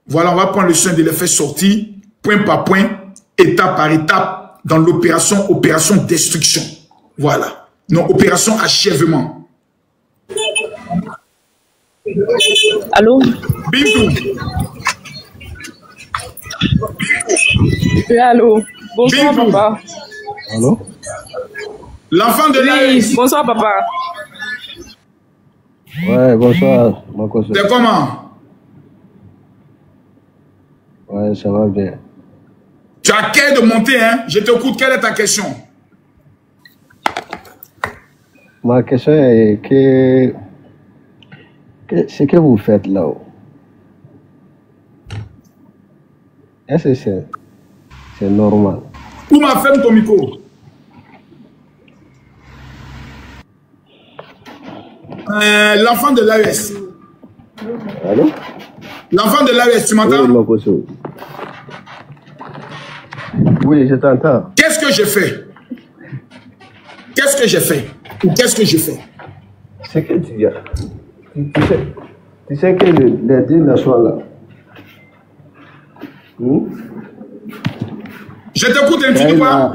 Voilà, on va prendre le soin de les faire sortir, point par point, étape par étape, dans l'opération, opération destruction. Voilà. Non, opération achèvement. Allô? Bintou. Oui, allô. Bonsoir, Bintou. papa. Allô? L'enfant de Oui, bonsoir, papa. Ouais, bonsoir, Makoso. C'est comment? Ouais, ça va bien. Tu as qu'à de monter, hein? Je t'écoute. Quelle est ta question? Ma question est que ce que vous faites là-haut, est-ce que c'est normal? Où m'a ferme ton micro? L'enfant de l'AES. Allô? L'enfant de l'AES, tu m'entends? Oui, Makoso. Oui, je t'entends. Qu'est-ce que j'ai fait? Qu'est-ce que j'ai fait? Ou qu'est-ce que j'ai fait? C'est que tu as. Tu sais que les deux nations là. Je t'écoute un petit peu quoi?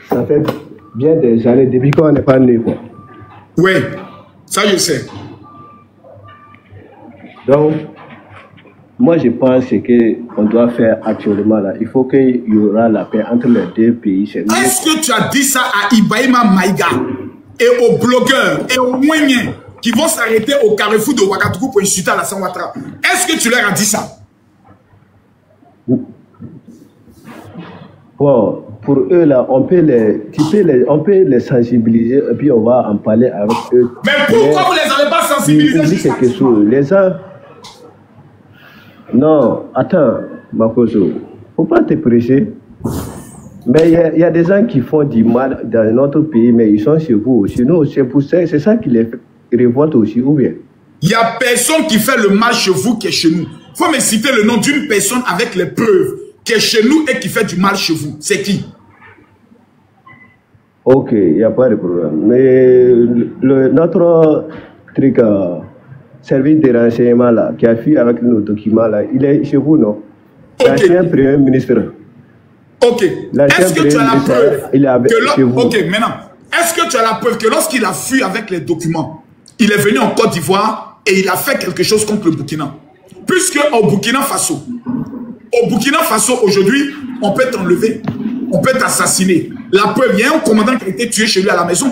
Ça fait bien des années depuis qu'on n'est pas né quoi. Oui, ça je sais. Donc, moi je pense qu'on doit faire actuellement là. Il faut qu'il y aura la paix entre les deux pays. Est-ce que tu as dit ça à Ibrahima Maïga et aux blogueurs et aux moyens qui vont s'arrêter au carrefour de Ouagadougou pour insulter Alassane Ouattara? Est-ce que tu leur as dit ça? Bon, pour eux là, on peut les sensibiliser et puis on va en parler avec eux. Mais pourquoi vous ne les avez pas sensibilisés? Quelque chose. Les gens. Non, attends, Makoso, faut pas te presser. Mais il y a des gens qui font du mal dans notre pays, mais ils sont chez vous. Sinon, c'est ça qui les révolte aussi, ou bien? Il n'y a personne qui fait le mal chez vous qui est chez nous. Il faut me citer le nom d'une personne avec les preuves qui est chez nous et qui fait du mal chez vous. C'est qui? Ok, il n'y a pas de problème. Mais notre truc, service de renseignement là, qui a fui avec nos documents là, il est chez vous, non? L'ancien Premier ministre. Ok. Est-ce que tu as la preuve Ok, maintenant, est-ce que tu as la preuve que lorsqu'il a fui avec les documents, il est venu en Côte d'Ivoire et il a fait quelque chose contre le Burkina? Puisque au Burkina Faso, aujourd'hui, on peut t'enlever, on peut t'assassiner. La preuve, il y a un commandant qui a été tué chez lui à la maison.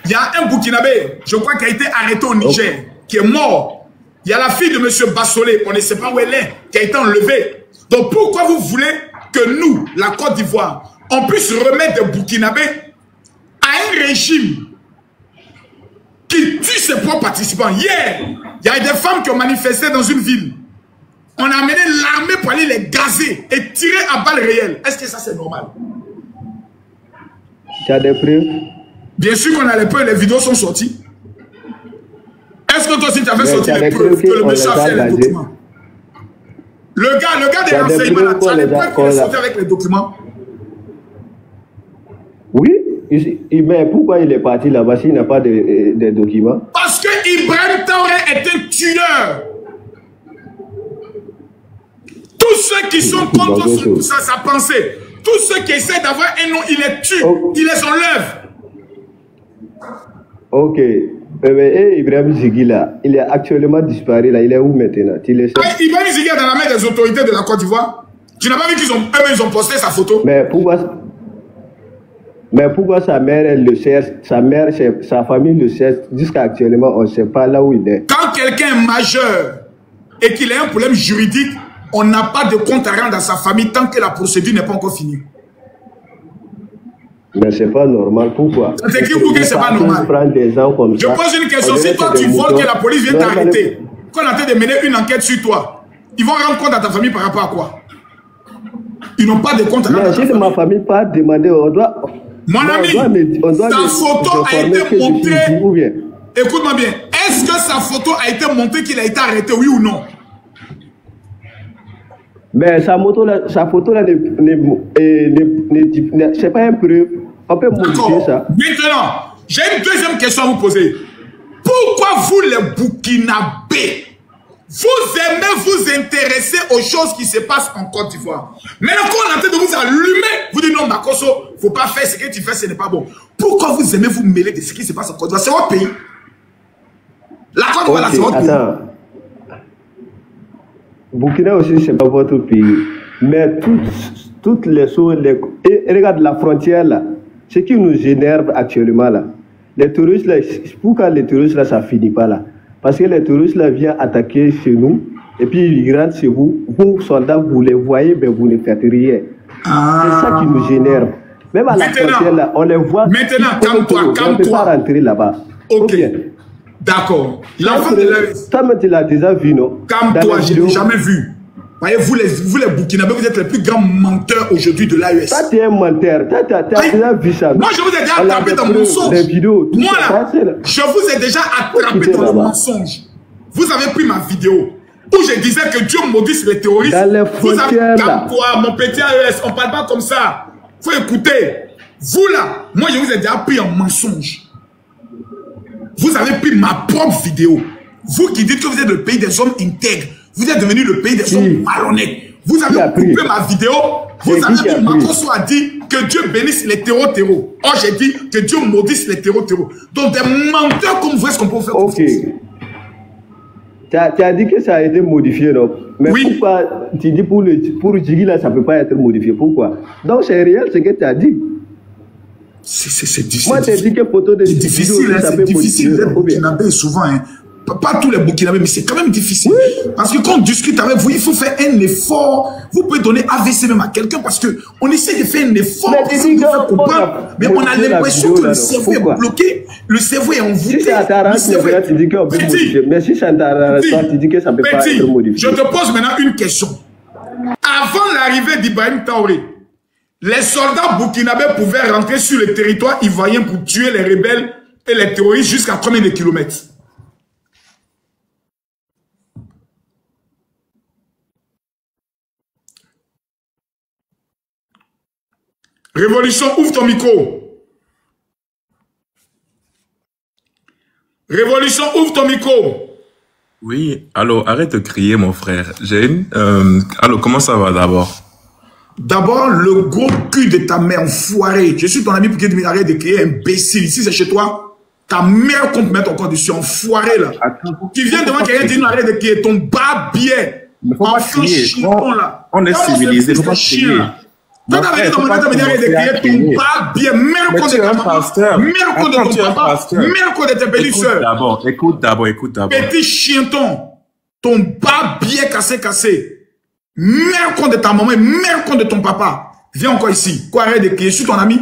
Il y a un Burkinabé, je crois, qui a été arrêté au Niger, qui est mort. Il y a la fille de M. Bassolé, on ne sait pas où elle est, qui a été enlevée. Donc pourquoi vous voulez que nous, la Côte d'Ivoire, on puisse remettre des Burkinabés à un régime qui tue ses propres participants? Hier, il y a des femmes qui ont manifesté dans une ville. On a amené l'armée pour aller les gazer et tirer à balles réelles. Est-ce que ça c'est normal? Tu as des preuves? Bien sûr qu'on a les preuves, les vidéos sont sorties. Est-ce que toi aussi tu avais sorti les preuves que le monsieur a fait les documents? Le gars des renseignements, tu as les preuves qu'il est sorti avec les documents? Oui, mais pourquoi il est parti là-bas s'il n'a pas de documents? Parce que Ibrahim Traoré est un tueur. Tous ceux qui sont contre sa pensée, tous ceux qui essaient d'avoir un nom, il les tue, il les enlève. Ok. Ibrahim Zigui là, il est actuellement disparu là, il est où maintenant? Ibrahim Zigui est dans la main des autorités de la Côte d'Ivoire. Tu n'as pas vu qu'ils ont posté sa photo? Mais pourquoi sa mère, elle le cherche, sa famille le cherche, jusqu'à actuellement, on ne sait pas là où il est. Quand quelqu'un est majeur et qu'il a un problème juridique, on n'a pas de compte à rendre à sa famille tant que la procédure n'est pas encore finie. Mais c'est pas normal, pourquoi? C'est qui vous que c'est pas normal? Je pose une question, si toi tu voles que la police vient t'arrêter, qu'on a tenté de mener une enquête sur toi, ils vont rendre compte à ta famille par rapport à quoi? Ils n'ont pas de compte à rendre à ta famille. Ma famille pas demandé, on doit... Mon ami, sa photo a été montrée. Écoute-moi bien, est-ce que sa photo a été montrée qu'il a été arrêté, oui ou non? Mais sa photo là, c'est pas un preuve. On peut modifier ça. Maintenant, j'ai une deuxième question à vous poser. Pourquoi vous, les Burkinabés, Vous aimez vous intéresser aux choses qui se passent en Côte d'Ivoire. Maintenant, quand on est en train de vous allumer, vous dites non, Makosso, il ne faut pas faire ce que tu fais, ce n'est pas bon. Pourquoi vous aimez vous mêler de ce qui se passe en Côte d'Ivoire? C'est votre pays. La Côte d'Ivoire, c'est votre pays. Burkina aussi, c'est pas votre pays. Mais toutes les choses, et regarde la frontière là, ce qui nous énerve actuellement là, les touristes là, pourquoi les touristes là, ça finit pas là? Parce que les touristes là viennent attaquer chez nous, et puis ils rentrent chez vous, vous soldats, vous les voyez, mais vous ne faites rien. C'est ça qui nous énerve. Même à la frontière là, on les voit. Maintenant, calme-toi, calme-toi. On ne peut pas rentrer là-bas. Ok. D'accord. L'enfant de l'AES. Toi, tu l'as déjà vu, non? Calme-toi, je ne l'ai jamais vu. Voyez, vous les Burkinabés, vous êtes les plus grands menteurs aujourd'hui de l'AES. Toi, tu es un menteur. Tu as déjà vu ça. Moi, je vous ai déjà attrapé dans le mensonge. Moi, là, je vous ai déjà attrapé dans le mensonge. Vous avez pris ma vidéo où je disais que Dieu maudisse les terroristes. Vous avez calme-toi, mon petit AES. On ne parle pas comme ça. Il faut écouter. Vous, là, moi, je vous ai déjà pris en mensonge. Vous avez pris ma propre vidéo. Vous qui dites que vous êtes le pays des hommes intègres, vous êtes devenu le pays des hommes malhonnêtes. Vous avez coupé ma vidéo. Vous avez dit, Makosso a dit que Dieu bénisse les terreaux. Or, j'ai dit que Dieu maudisse les terreaux. Donc, des menteurs comme vous, est-ce qu'on peut faire comme ça? Tu as dit que ça a été modifié, non? Mais pourquoi tu dis pour Djigui, là, ça ne peut pas être modifié? Pourquoi? Donc, c'est réel ce que tu as dit. C'est difficile. Moi, tu dit que photo de difficile, c'est difficile d'être burkinabé souvent. Hein. Pas tous les burkinabés, mais c'est quand même difficile. Oui. Parce que quand on discute avec vous, il faut faire un effort. Vous pouvez donner AVC même à quelqu'un parce qu'on essaie de faire un effort pour vous faire comprendre. Mais on a l'impression que le cerveau est bloqué. Le cerveau est envoûté. Si ça t'arrange, tu dis qu'on peut modifier. Mais si ça t'arrange, tu dis que ça ne peut pas être modifié. Je te pose maintenant une question. Avant l'arrivée d'Ibrahim Traoré, les soldats burkinabés pouvaient rentrer sur le territoire ivoirien pour tuer les rebelles et les terroristes jusqu'à combien de kilomètres? Révolution, ouvre ton micro. Révolution, ouvre ton micro. Oui, allô, arrête de crier, mon frère. Allô, comment ça va d'abord? D'abord, le gros cul de ta mère, enfoiré. Je suis ton ami pour que tu arrêtes de crier, imbécile. Ici, c'est chez toi. Ta mère compte mettre encore dessus, enfoiré, là. Attends, tu viens devant quelqu'un, tu dis, arrête de crier. Ton bas biais. Enfant chiant, là. On est civilisé, faut pas crier. Toi, t'avais dit dans mon temps, de crier ton bas bien, même quand de ta maman, même quand de ton papa, même quand de tes belles sœurs. Écoute d'abord. Petit chienton, ton bas bien cassé. Même quand de ta maman, même quand de ton papa. Viens encore ici. Quoi, arrête de crier. Je suis ton ami.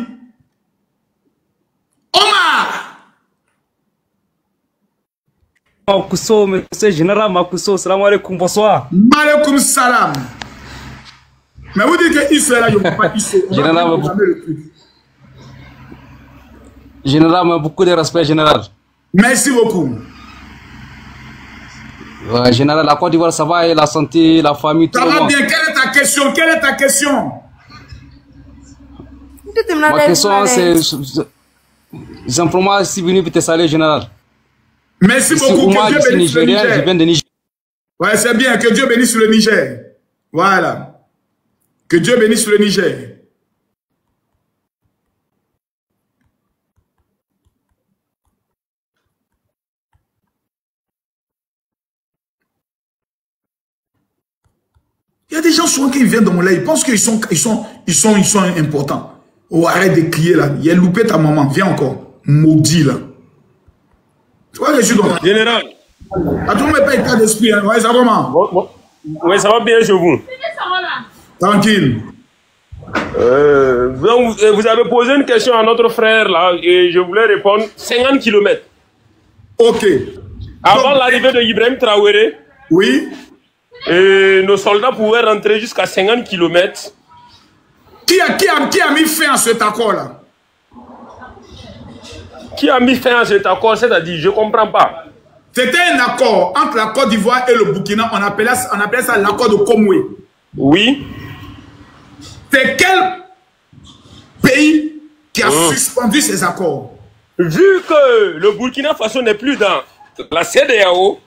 Omar! Makusso, monsieur général Makusso, salam alaikum, bonsoir. Alaikum salam. Mais vous dites que Issa est là, je ne veux pas Issa. Général, beaucoup de respect, général. Merci beaucoup. Général, la Côte d'Ivoire, ça va, et la santé, la famille, tout ça le va monde. bien. Quelle est ta question? Ma question, c'est simplement si venu pour te saluer, général. Merci beaucoup. Moi, je suis nigérien, je viens de Niger. Ouais, c'est bien. Que Dieu bénisse le Niger. Voilà. Que Dieu bénisse le Niger. Il y a des gens souvent qui viennent dans mon live, ils pensent qu'ils sont importants. Oh, arrête de crier là. Il a loupé ta maman. Viens encore. Maudit là. Tu vois, je suis dans la... Général. À tout le monde, pas état d'esprit. Hein. Ouais, ça va comment? Oui, ça va bien chez vous. Tranquille. Donc, vous avez posé une question à notre frère là et je voulais répondre 50 km. Ok. Avant l'arrivée de Ibrahim Traoré, oui. Nos soldats pouvaient rentrer jusqu'à 50 km. Qui a mis fin à cet accord là? Qui a mis fin à cet accord? C'est-à-dire, je ne comprends pas. C'était un accord entre la Côte d'Ivoire et le Burkina. On appelait ça l'accord de Komwe. Oui. C'est quel pays qui a suspendu ces accords? Vu que le Burkina Faso n'est plus dans la CEDEAO,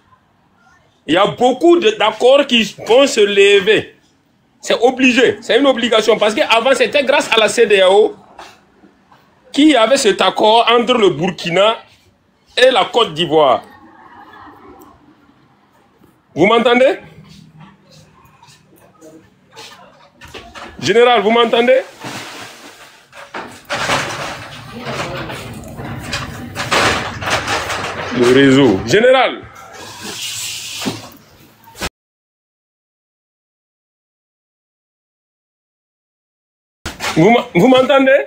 Il y a beaucoup d'accords qui vont se lever. C'est obligé, c'est une obligation. Parce qu'avant, c'était grâce à la CEDEAO qu'il y avait cet accord entre le Burkina et la Côte d'Ivoire. Vous m'entendez? Général, vous m'entendez? Le réseau. Général. Vous m'entendez?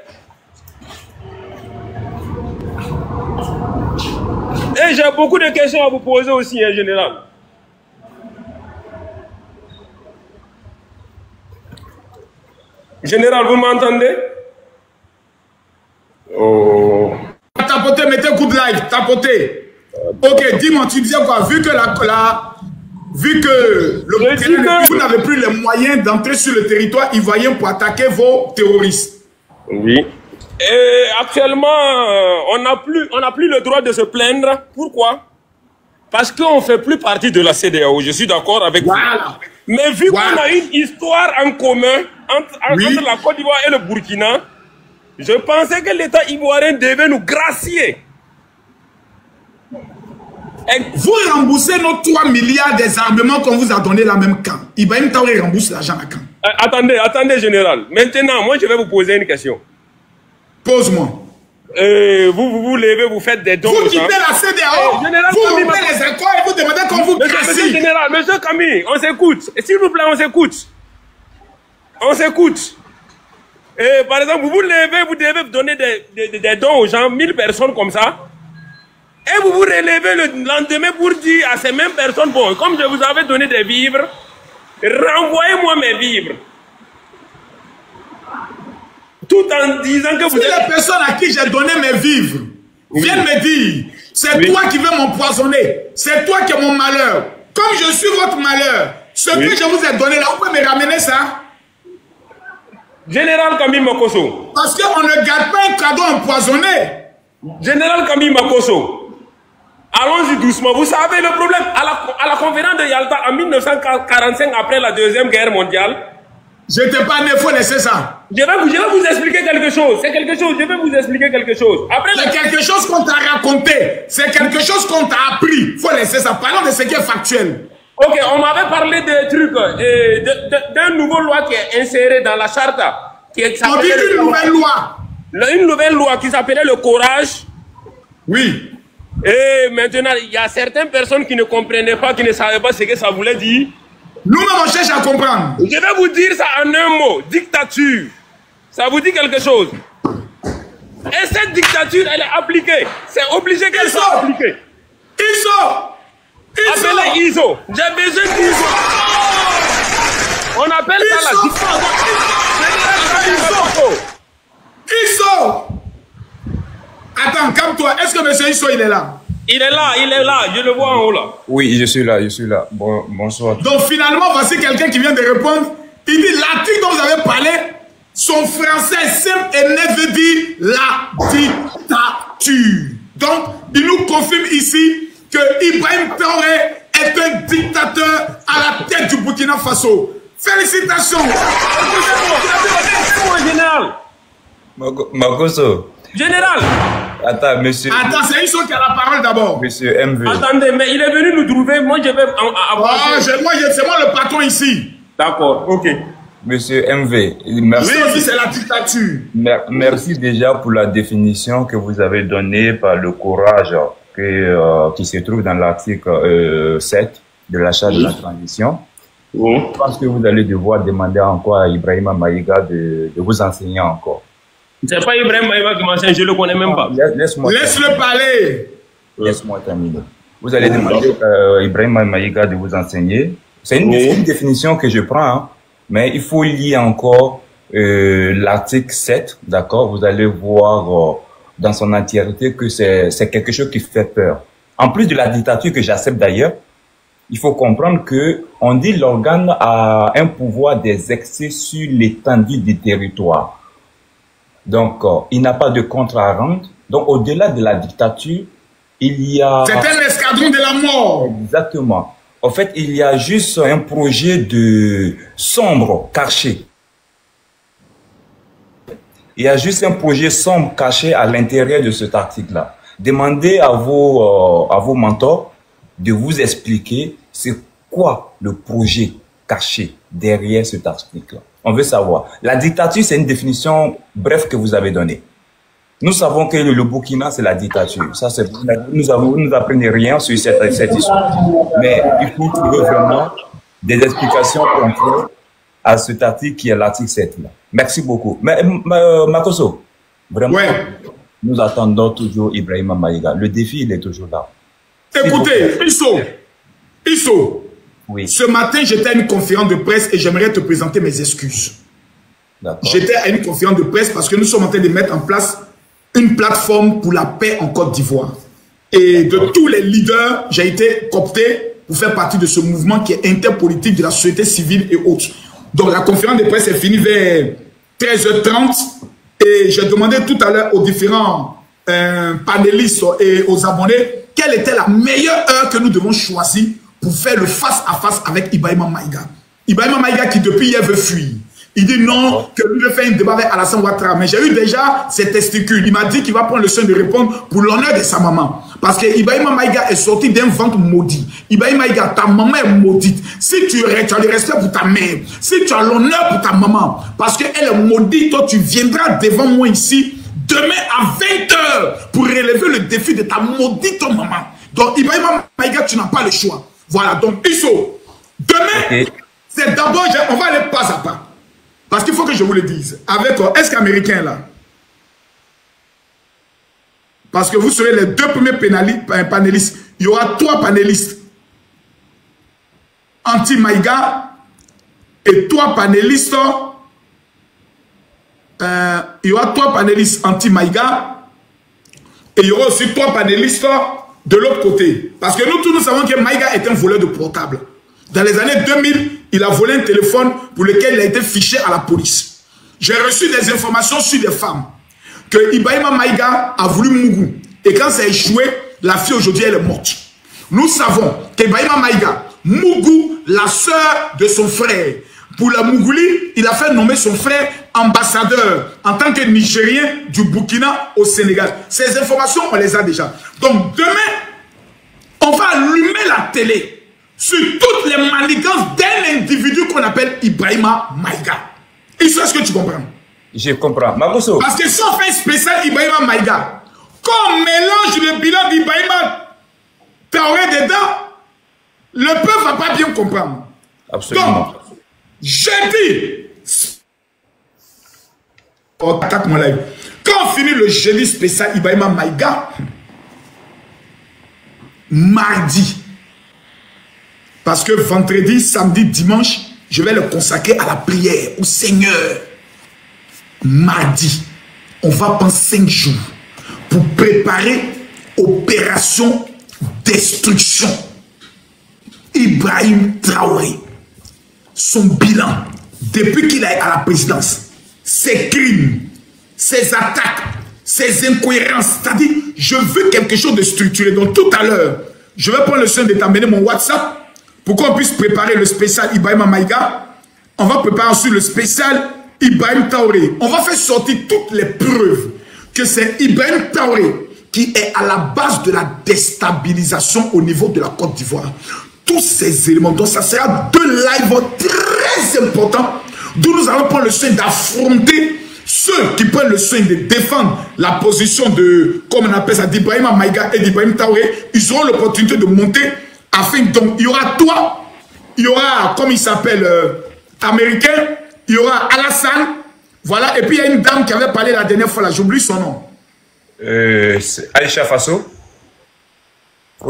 Et j'ai beaucoup de questions à vous poser aussi, hein, général. Général, vous m'entendez? Oh. Tapoter, mettez un coup de live, tapoter. Ok, dis-moi, tu disais quoi? Vu que vous n'avez plus les moyens d'entrer sur le territoire ivoirien pour attaquer vos terroristes. Oui. Et actuellement, on n'a plus le droit de se plaindre. Pourquoi? Parce qu'on ne fait plus partie de la CEDEAO. Je suis d'accord avec vous. Mais vu qu'on a une histoire en commun entre la Côte d'Ivoire et le Burkina, je pensais que l'État ivoirien devait nous gracier. Vous remboursez nos 3 milliards des armements qu'on vous a donné la même camp. Ibrahim Traoré rembourse l'argent à camp. Attendez, général. Maintenant, moi, je vais vous poser une question. Pose-moi. Vous levez, vous faites des dons. Vous quittez la CEDEAO, vous rompez les accords et vous demandez qu'on vous gracie. Monsieur Camille, on s'écoute. S'il vous plaît, on s'écoute. On s'écoute. Par exemple, vous levez, vous devez donner des dons aux gens, 1000 personnes comme ça. Et vous relevez le lendemain pour dire à ces mêmes personnes, bon, comme je vous avais donné des vivres, renvoyez-moi mes vivres. Tout en disant que vous... Si les personnes à qui j'ai donné mes vivres viennent me dire, c'est toi qui veux m'empoisonner, c'est toi qui es mon malheur. Comme je suis votre malheur, ce que je vous ai donné là, vous pouvez me ramener ça? Général Camille Makosso. Parce qu'on ne garde pas un cadeau empoisonné. Général Camille Makosso. Allons-y doucement. Vous savez le problème, à la conférence de Yalta en 1945, après la Deuxième Guerre mondiale. Je n'étais pas né, il faut laisser ça. Je vais vous expliquer quelque chose. C'est quelque chose, je vais vous expliquer quelque chose. C'est quelque chose qu'on t'a raconté. C'est quelque chose qu'on t'a appris. Il faut laisser ça. Parlons de ce qui est factuel. Ok, on m'avait parlé de trucs, d'un nouveau loi qui est inséré dans la charte. On dit une nouvelle loi. Une nouvelle loi qui s'appelait le courage. Oui. Et maintenant, il y a certaines personnes qui ne comprenaient pas, qui ne savaient pas ce que ça voulait dire. Nous-mêmes, on cherche à comprendre. Je vais vous dire ça en un mot. Dictature. Ça vous dit quelque chose? Et cette dictature, elle est appliquée. C'est obligé qu'elle soit appliquée. Appelez ISO. J'ai besoin d'ISO. On appelle ça la dictature. ISO. Attends, calme-toi. Est-ce que M. ISO, il est là? Il est là, je le vois en haut là. Oui, je suis là. Bonsoir. Donc finalement, voici quelqu'un qui vient de répondre. Il dit l'article dont vous avez parlé, son français simple et net veut dire la dictature. Donc, il nous confirme ici que Ibrahim Traoré est un dictateur à la tête du Burkina Faso. Félicitations. Général. Makosso. Général. Attends, monsieur. Attends, c'est Iso qui a la parole d'abord. Monsieur MV. Attendez, mais il est venu nous trouver. Moi, je vais avoir. C'est moi le patron ici. D'accord, ok. Monsieur MV, merci. Oui, aussi, c'est la dictature. Merci déjà pour la définition que vous avez donnée par le courage qui se trouve dans l'article 7 de la charte de la transition. Je pense que vous allez devoir demander encore à Ibrahima Maïga de vous enseigner encore. C'est pas Ibrahim Maïga qui m'enseigne, je le connais même pas. Laisse-le parler. Laisse-moi terminer. Vous allez demander à Ibrahima Maïga de vous enseigner. C'est une définition que je prends, hein, mais il faut lire encore l'article 7, d'accord? Vous allez voir dans son entièreté que c'est quelque chose qui fait peur. En plus de la dictature que j'accepte d'ailleurs, il faut comprendre que on dit l'organe a un pouvoir d'exercer sur l'étendue du territoire. Donc, il n'a pas de compte à rendre. Donc, au-delà de la dictature, il y a... C'est un escadron de la mort. Exactement. En fait, il y a juste un projet de sombre caché. Il y a juste un projet sombre caché à l'intérieur de cet article-là. Demandez à vos mentors de vous expliquer c'est quoi le projet caché derrière cet article-là. On veut savoir. La dictature, c'est une définition brève que vous avez donnée. Nous savons que le Burkina, c'est la dictature. Ça, vous nous apprenez rien sur cette histoire. Mais il faut trouver vraiment des explications concrètes à cet article qui est l'article 7 là. Merci beaucoup. Mais Makosso, vraiment, nous attendons toujours Ibrahima Maïga. Le défi, il est toujours là. Écoutez, Isso, oui. Ce matin, j'étais à une conférence de presse et j'aimerais te présenter mes excuses. J'étais à une conférence de presse parce que nous sommes en train de mettre en place une plateforme pour la paix en Côte d'Ivoire. Et de tous les leaders, j'ai été coopté pour faire partie de ce mouvement qui est interpolitique de la société civile et autres. Donc la conférence de presse est finie vers 13h30 et j'ai demandé tout à l'heure aux différents panélistes et aux abonnés quelle était la meilleure heure que nous devons choisir pour faire le face-à-face avec Ibrahima Maïga. Ibrahima Maïga qui depuis hier veut fuir. Il dit non, que lui veut faire un débat avec Alassane Ouattara. Mais j'ai eu déjà ses testicules. Il m'a dit qu'il va prendre le soin de répondre pour l'honneur de sa maman. Parce que Ibrahima Maïga est sorti d'un ventre maudit. Ibrahima Maïga, ta maman est maudite. Si tu as le respect pour ta mère, si tu as l'honneur pour ta maman, parce qu'elle est maudite, toi tu viendras devant moi ici demain à 20h pour relever le défi de ta maudite maman. Donc Ibrahima Maïga, tu n'as pas le choix. Voilà, donc Isso, demain, c'est d'abord, on va aller pas à pas. Parce qu'il faut que je vous le dise. Avec est-ce qu'américain là? Parce que vous serez les deux premiers panélistes. Il y aura 3 panélistes anti-Maïga et 3 panélistes. Il y aura 3 panélistes anti-Maïga et il y aura aussi 3 panélistes de l'autre côté. Parce que nous tous nous savons que Maïga est un voleur de portable. Dans les années 2000, il a volé un téléphone pour lequel il a été fiché à la police. J'ai reçu des informations sur des femmes que Ibrahima Maïga a voulu Mougou. Et quand ça a échoué, la fille aujourd'hui, elle est morte. Nous savons qu'Ibrahima Maïga, Mougou, la sœur de son frère, pour la Mougouli, il a fait nommer son frère ambassadeur en tant que Nigérien du Burkina au Sénégal. Ces informations, on les a déjà. Donc demain, on va allumer la télé sur toutes les manigances d'un individu qu'on appelle Ibrahima Maïga. Et c'est ce que tu comprends? Je comprends. Makosso. Parce que si on fait un spécial Ibrahima Maïga, qu'on mélange le bilan d'Ibrahima Traoré dedans, le peuple ne va pas bien comprendre. Absolument. Donc, jeudi, oh, attaque mon live. Quand on finit le jeudi spécial Ibrahima Maïga, mardi, parce que vendredi, samedi, dimanche, je vais le consacrer à la prière, au Seigneur. Mardi, on va prendre 5 jours pour préparer opération destruction. Ibrahim Traoré, son bilan, depuis qu'il est à la présidence, ses crimes, ses attaques, ses incohérences, c'est-à-dire, je veux quelque chose de structuré. Donc tout à l'heure, je vais prendre le soin de t'amener mon WhatsApp, pour qu'on puisse préparer le spécial Ibrahima Maïga. On va préparer ensuite le spécial Ibrahim Traoré. On va faire sortir toutes les preuves que c'est Ibrahim Traoré qui est à la base de la déstabilisation au niveau de la Côte d'Ivoire. Tous ces éléments. Donc ça sera 2 lives très importants d'où nous allons prendre le soin d'affronter ceux qui prennent le soin de défendre la position de, comme on appelle ça, d'Ibrahima Maïga et d'Ibrahim Traoré. Ils auront l'opportunité de monter. Afin, donc, il y aura toi, il y aura, comme il s'appelle, américain, il y aura Alassane, voilà, et puis il y a une dame qui avait parlé la dernière fois, là, j'oublie son nom. C'est Aïcha Faso.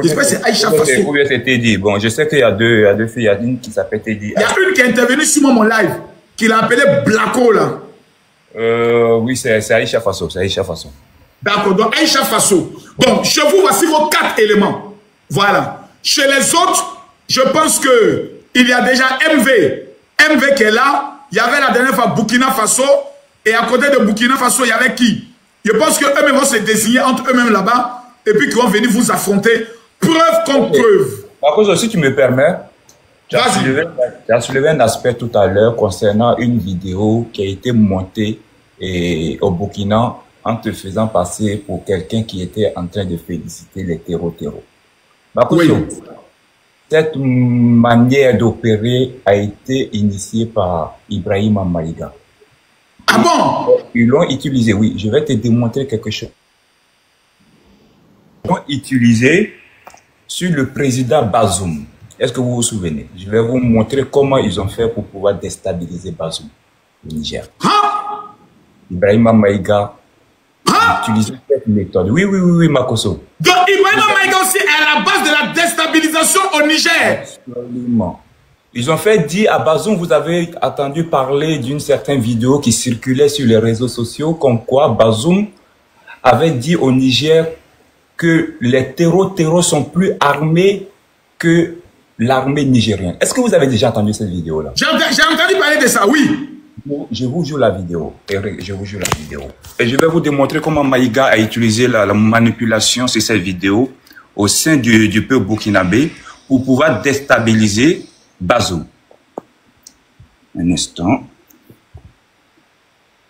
J'espère que c'est Aïcha Faso. Ou bien c'est Teddy. Bon, je sais qu'il y a deux filles, il y a une qui s'appelle Teddy. Il y a une qui est intervenue sur mon live, qui l'a appelé Blacko, là. Oui, c'est Aïcha Faso, c'est Aïcha Faso. D'accord, donc Aïcha Faso. Donc, chez vous, voici vos 4 éléments. Voilà. Chez les autres, je pense qu'il y a déjà MV qui est là. Il y avait la dernière fois Burkina Faso. Et à côté de Burkina Faso, il y avait qui? Je pense qu'eux-mêmes vont se désigner entre eux-mêmes là-bas. Et puis qu'ils vont venir vous affronter. Preuve contre preuve. Par contre, si tu me permets, tu as soulevé un aspect tout à l'heure concernant une vidéo qui a été montée au Burkina en te faisant passer pour quelqu'un qui était en train de féliciter les terreaux. Oui. Cette manière d'opérer a été initiée par Ibrahima Maïga. Ah bon? Ils l'ont utilisé, oui. Je vais te démontrer quelque chose. Ils l'ont utilisé sur le président Bazoum. Est-ce que vous vous souvenez? Je vais vous montrer comment ils ont fait pour pouvoir déstabiliser Bazoum, au Niger. Ibrahima Maïga a utilisé cette méthode. Oui, Makoso. Donc Ibrahima Maïga aussi est à la base de la déstabilisation au Niger. Absolument. Ils ont fait dire à Bazoum, vous avez entendu parler d'une certaine vidéo qui circulait sur les réseaux sociaux, comme quoi Bazoum avait dit au Niger que les terreaux sont plus armés que l'armée nigérienne. Est-ce que vous avez déjà entendu cette vidéo-là? J'ai entendu parler de ça, oui. Je vous joue la vidéo. Je vous joue la vidéo. Et je vais vous démontrer comment Maïga a utilisé la manipulation sur cette vidéo au sein du peuple burkinabé pour pouvoir déstabiliser Bazoum. Un instant.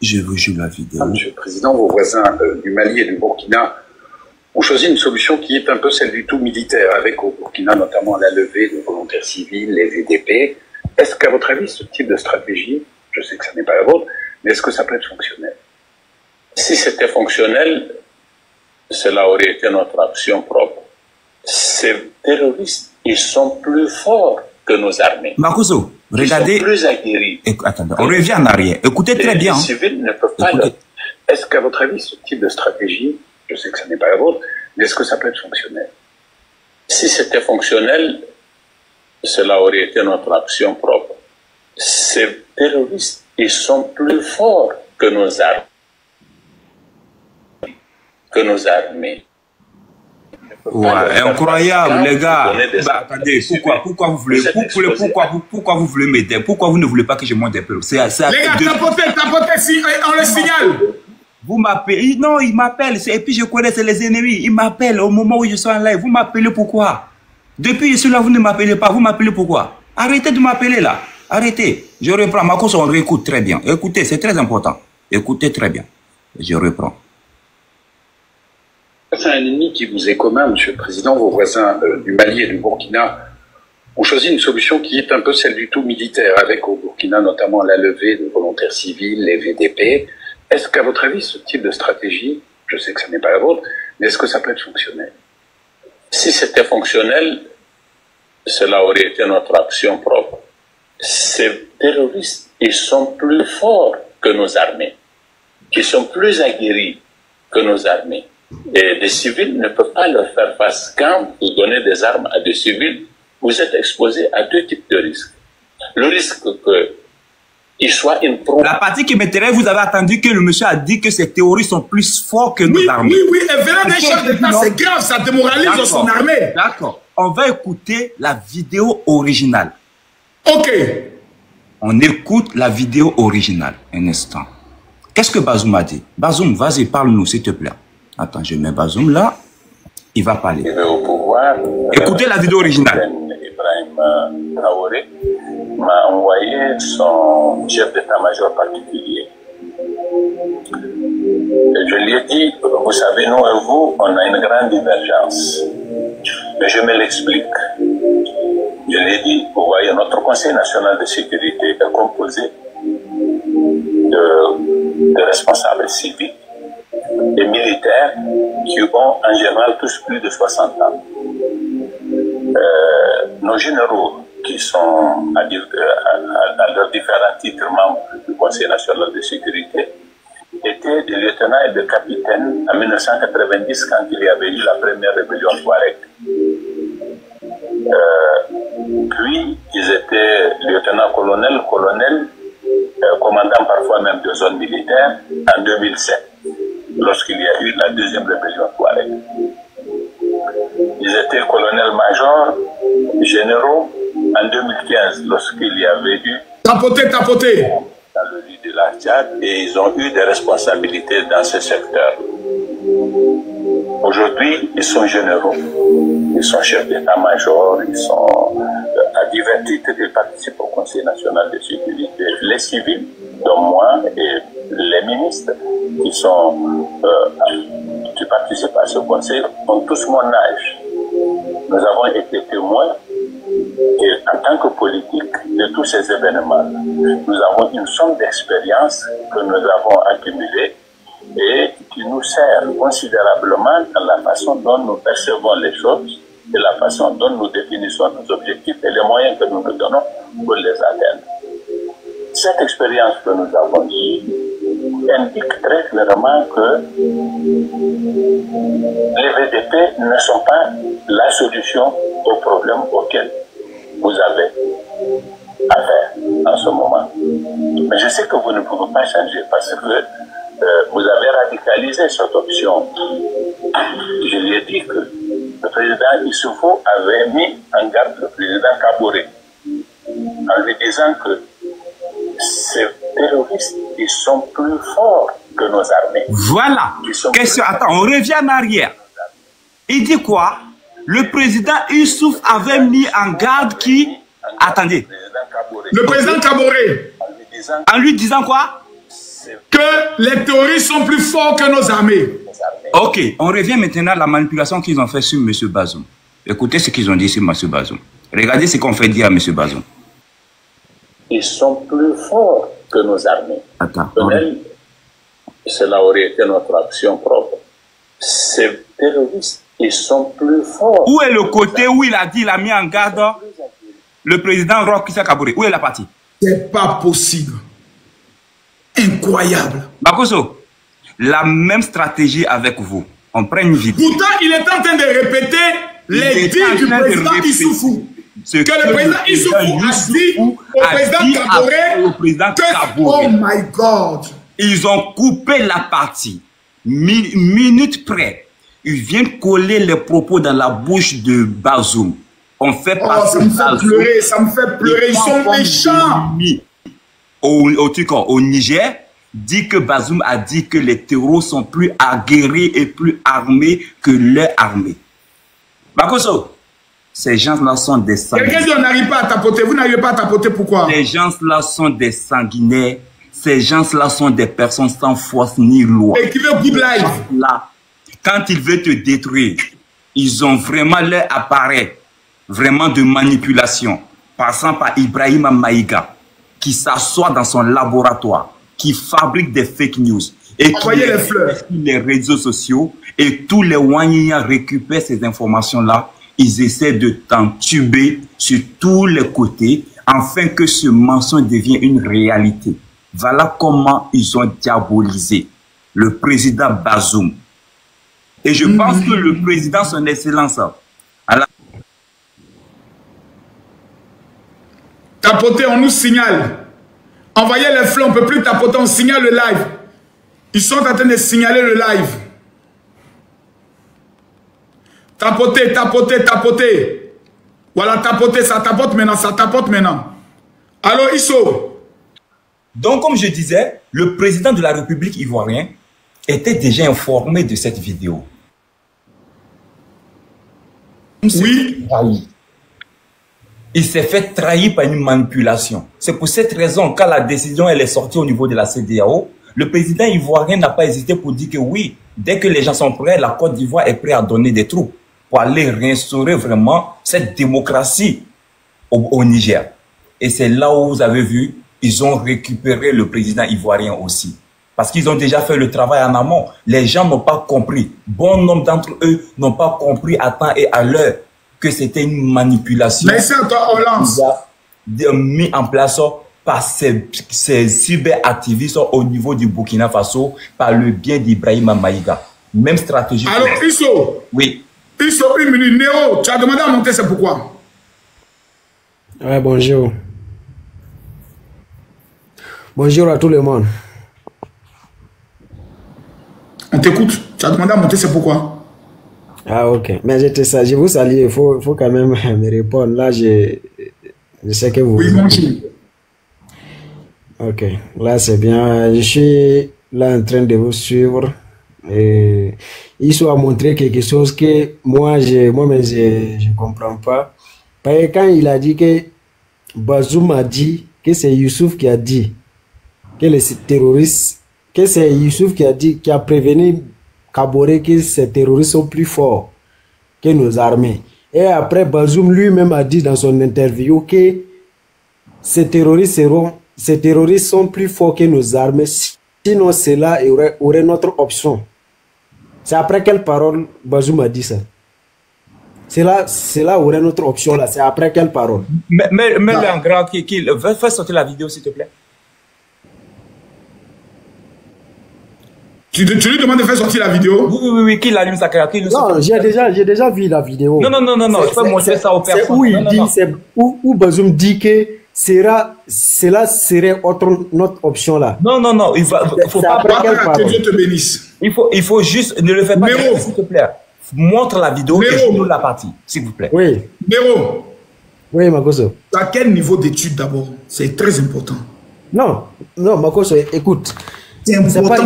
Je vous joue la vidéo. Monsieur le Président, vos voisins du Mali et du Burkina ont choisi une solution qui est un peu celle du tout militaire, avec au Burkina notamment la levée de volontaires civils, les VDP. Est-ce qu'à votre avis, ce type de stratégie, je sais que ça n'est pas la vôtre, mais est-ce que ça peut être fonctionnel? Si c'était fonctionnel, cela aurait été notre action propre. Ces terroristes, ils sont plus forts que nos armées. Makoso, regardez. Ils sont plus aguerris. Attendez, on revient en arrière. Écoutez très bien. Les civils ne peuvent pas. Est-ce qu'à votre avis, ce type de stratégie, je sais que ça n'est pas la vôtre, mais est-ce que ça peut être fonctionnel? Si c'était fonctionnel, cela aurait été notre action propre. Ces terroristes, ils sont plus forts que nos armes, que nos armées. Ouais, incroyable, les gars. Attendez, pourquoi vous voulez m'aider? Pourquoi vous ne voulez pas que je monte un peu? Les gars, tapotez, si on le signale. Vous m'appelez, non, il m'appelle, et puis je connais, c'est les ennemis. Il m'appelle au moment où je suis en live. Vous m'appelez pourquoi? Depuis je suis là, vous ne m'appelez pas. Vous m'appelez pourquoi? Arrêtez de m'appeler là. Arrêtez. Je reprends. Ma course, on réécoute très bien. Écoutez, c'est très important. Écoutez très bien. Je reprends. C'est un ennemi qui vous est commun, Monsieur le Président. Vos voisins du Mali et du Burkina ont choisi une solution qui est un peu celle du tout militaire, avec au Burkina notamment la levée de volontaires civils, les VDP. Est-ce qu'à votre avis, ce type de stratégie, je sais que ce n'est pas la vôtre, mais est-ce que ça peut être fonctionnel? Si c'était fonctionnel, cela aurait été notre action propre. Ces terroristes, ils sont plus forts que nos armées, ils sont plus aguerris que nos armées. Et les civils ne peuvent pas leur faire face. Quand vous donnez des armes à des civils, vous êtes exposé à deux types de risques. Le risque qu'il soit une proie. La partie qui m'intéresse, vous avez attendu que le monsieur a dit que ces terroristes sont plus forts que nos armées. Oui, et venant d'un chef d'État, c'est grave, ça démoralise son armée. D'accord. On va écouter la vidéo originale. Ok. On écoute la vidéo originale. Un instant. Qu'est-ce que Bazoum a dit? Bazoum, vas-y, parle-nous, s'il te plaît. Attends, je mets Bazoum là. Il va parler. Au pouvoir, écoutez la vidéo originale. Ibrahim Traoré m'a envoyé son chef d'état-major particulier. Et je lui ai dit, vous savez, nous et vous, on a une grande divergence. Mais je me l'explique. Je lui ai dit, vous voyez, notre Conseil national de sécurité est composé de responsables civiques et militaires qui ont en général tous plus de 60 ans. Nos généraux qui sont à leurs différents titres membres du Conseil national de sécurité étaient des lieutenants et des capitaines en 1990 quand il y avait eu la première rébellion Touareg. Puis ils étaient lieutenants-colonels, commandants parfois même de zones militaires en 2007, lorsqu'il y a eu la deuxième rébellion Touareg. Ils étaient colonels-majors, généraux en 2015, lorsqu'il y avait eu tapoter dans le lit de la Tchad, et ils ont eu des responsabilités dans ce secteur. Aujourd'hui, ils sont généraux, ils sont chefs d'état-major, ils sont à divers titres, ils participent au Conseil national de sécurité. Les civils, dont moi et les ministres qui participent à ce conseil, ont tous mon âge. Nous avons été témoins, et en tant que politique, de tous ces événements. Nous avons une somme d'expérience que nous avons accumulée et qui nous sert considérablement dans la façon dont nous percevons les choses et la façon dont nous définissons nos objectifs et les moyens que nous nous donnons pour les atteindre. Cette expérience que nous avons eue indique très clairement que les VDP ne sont pas la solution aux problèmes auxquels vous avez affaire en ce moment. Mais je sais que vous ne pouvez pas changer parce que vous avez radicalisé cette option. Je lui ai dit que le président Issoufou avait mis en garde le président Kaboré en lui disant que ces terroristes, ils sont plus forts que nos armées. Voilà. Question. Attends, on revient en arrière. Il dit quoi? Le président Issouf avait mis en garde qui? Attendez. Le président Kaboré. En lui disant quoi? Que les terroristes sont plus forts que nos armées. Ok, on revient maintenant à la manipulation qu'ils ont fait sur M. Bazoum. Écoutez ce qu'ils ont dit sur M. Bazoum. Regardez ce qu'on fait dire à M. Bazoum. Ils sont plus forts que nos armées. Attends. Cela aurait été notre action propre. Ces terroristes, ils sont plus forts. Où est le côté où il a dit, il a mis en garde le président Roch Christian Kaboré? Où est la partie? C'est pas possible. Incroyable. Bakoso, la même stratégie avec vous. On prend une vidéo. Pourtant, il est en train de répéter les dires du président Issoufou. Que le président Issoufou a dit au président Kaboré oh my God. Ils ont coupé la partie. Minute près, ils viennent coller les propos dans la bouche de Bazoum. On fait passer ça me fait pleurer, ça me fait pleurer. Ils sont méchants. Au Niger, dit que Bazoum a dit que les terreaux sont plus aguerris et plus armés que leur armée. Bakoso, ces gens-là sont des sanguinaires. Quelqu'un dit on n'arrive pas à tapoter. Vous n'arrivez pas à tapoter, pourquoi? Ces gens-là sont des sanguinaires. Ces gens-là sont des personnes sans force ni loi. Et qui veut good life. Là, quand ils veulent te détruire, ils ont vraiment leur appareil, vraiment de manipulation, passant par Ibrahima Maïga, qui s'assoit dans son laboratoire, qui fabrique des fake news et qui les fleurs sur les réseaux sociaux, et tous les Wanyia récupèrent ces informations-là. Ils essaient de t'entuber sur tous les côtés afin que ce mensonge devienne une réalité. Voilà comment ils ont diabolisé le président Bazoum. Et je pense que le président, son excellence, tapoter, on nous signale. Envoyez les fleurs, on ne peut plus tapoter, on signale le live. Ils sont en train de signaler le live. Tapoter, tapoter, tapoter. Voilà, tapoter, ça tapote maintenant, ça tapote maintenant. Allô, Isso? Donc, comme je disais, le président de la République ivoirienne était déjà informé de cette vidéo. Oui. Il s'est fait trahir par une manipulation. C'est pour cette raison, quand la décision elle est sortie au niveau de la CEDEAO, le président ivoirien n'a pas hésité pour dire que oui, dès que les gens sont prêts, la Côte d'Ivoire est prête à donner des troupes pour aller réinstaurer vraiment cette démocratie au Niger. Et c'est là où vous avez vu, ils ont récupéré le président ivoirien aussi. Parce qu'ils ont déjà fait le travail en amont. Les gens n'ont pas compris. Bon nombre d'entre eux n'ont pas compris à temps et à l'heure que c'était une manipulation. Merci à toi, Hollande. Mis en place par ces cyberactivistes au niveau du Burkina Faso par le biais d'Ibrahima Maïga. Même stratégie. Alors, Isso. Oui. Isso, une minute. Néo, tu as demandé à monter, c'est pourquoi? Ouais, bonjour. Bonjour à tout le monde. On t'écoute. Tu as demandé à monter, c'est pourquoi? Ah, ok. Mais je vous salue. Il faut quand même me répondre. Là, je sais que vous... Oui, bonjour. Ok. Là, c'est bien. Je suis là en train de vous suivre. Ils a montré quelque chose que moi-même je comprends pas. Parce que quand il a dit que Bazoum a dit que c'est Youssouf qui a dit que les terroristes, que c'est Youssouf qui a dit, qui a prévenu Kaboré que ces terroristes sont plus forts que nos armées. Et après, Bazoum lui-même a dit dans son interview que ces terroristes sont plus forts que nos armées. Sinon, cela aurait notre option. C'est après quelle parole Bazoum a dit ça? Cela aurait notre option là. C'est après quelle parole? Mais le en grand qui fais sortir la vidéo s'il te plaît. Tu lui demandes de faire sortir la vidéo? Oui, qu'il allume sa caméra. Non, j'ai déjà vu la vidéo. Non, je peux montrer ça aux personnes. C'est où il dit, c'est où Bazoum dit que cela serait notre option là. Non, il faut pas. Que Dieu te bénisse. Il faut juste, ne le fais pas, s'il te plaît. Montre la vidéo et joue la partie, s'il vous plaît. Oui. Néro. Oui, Makoso. À quel niveau d'études d'abord? C'est très important. Non, Makoso, écoute. C'est important.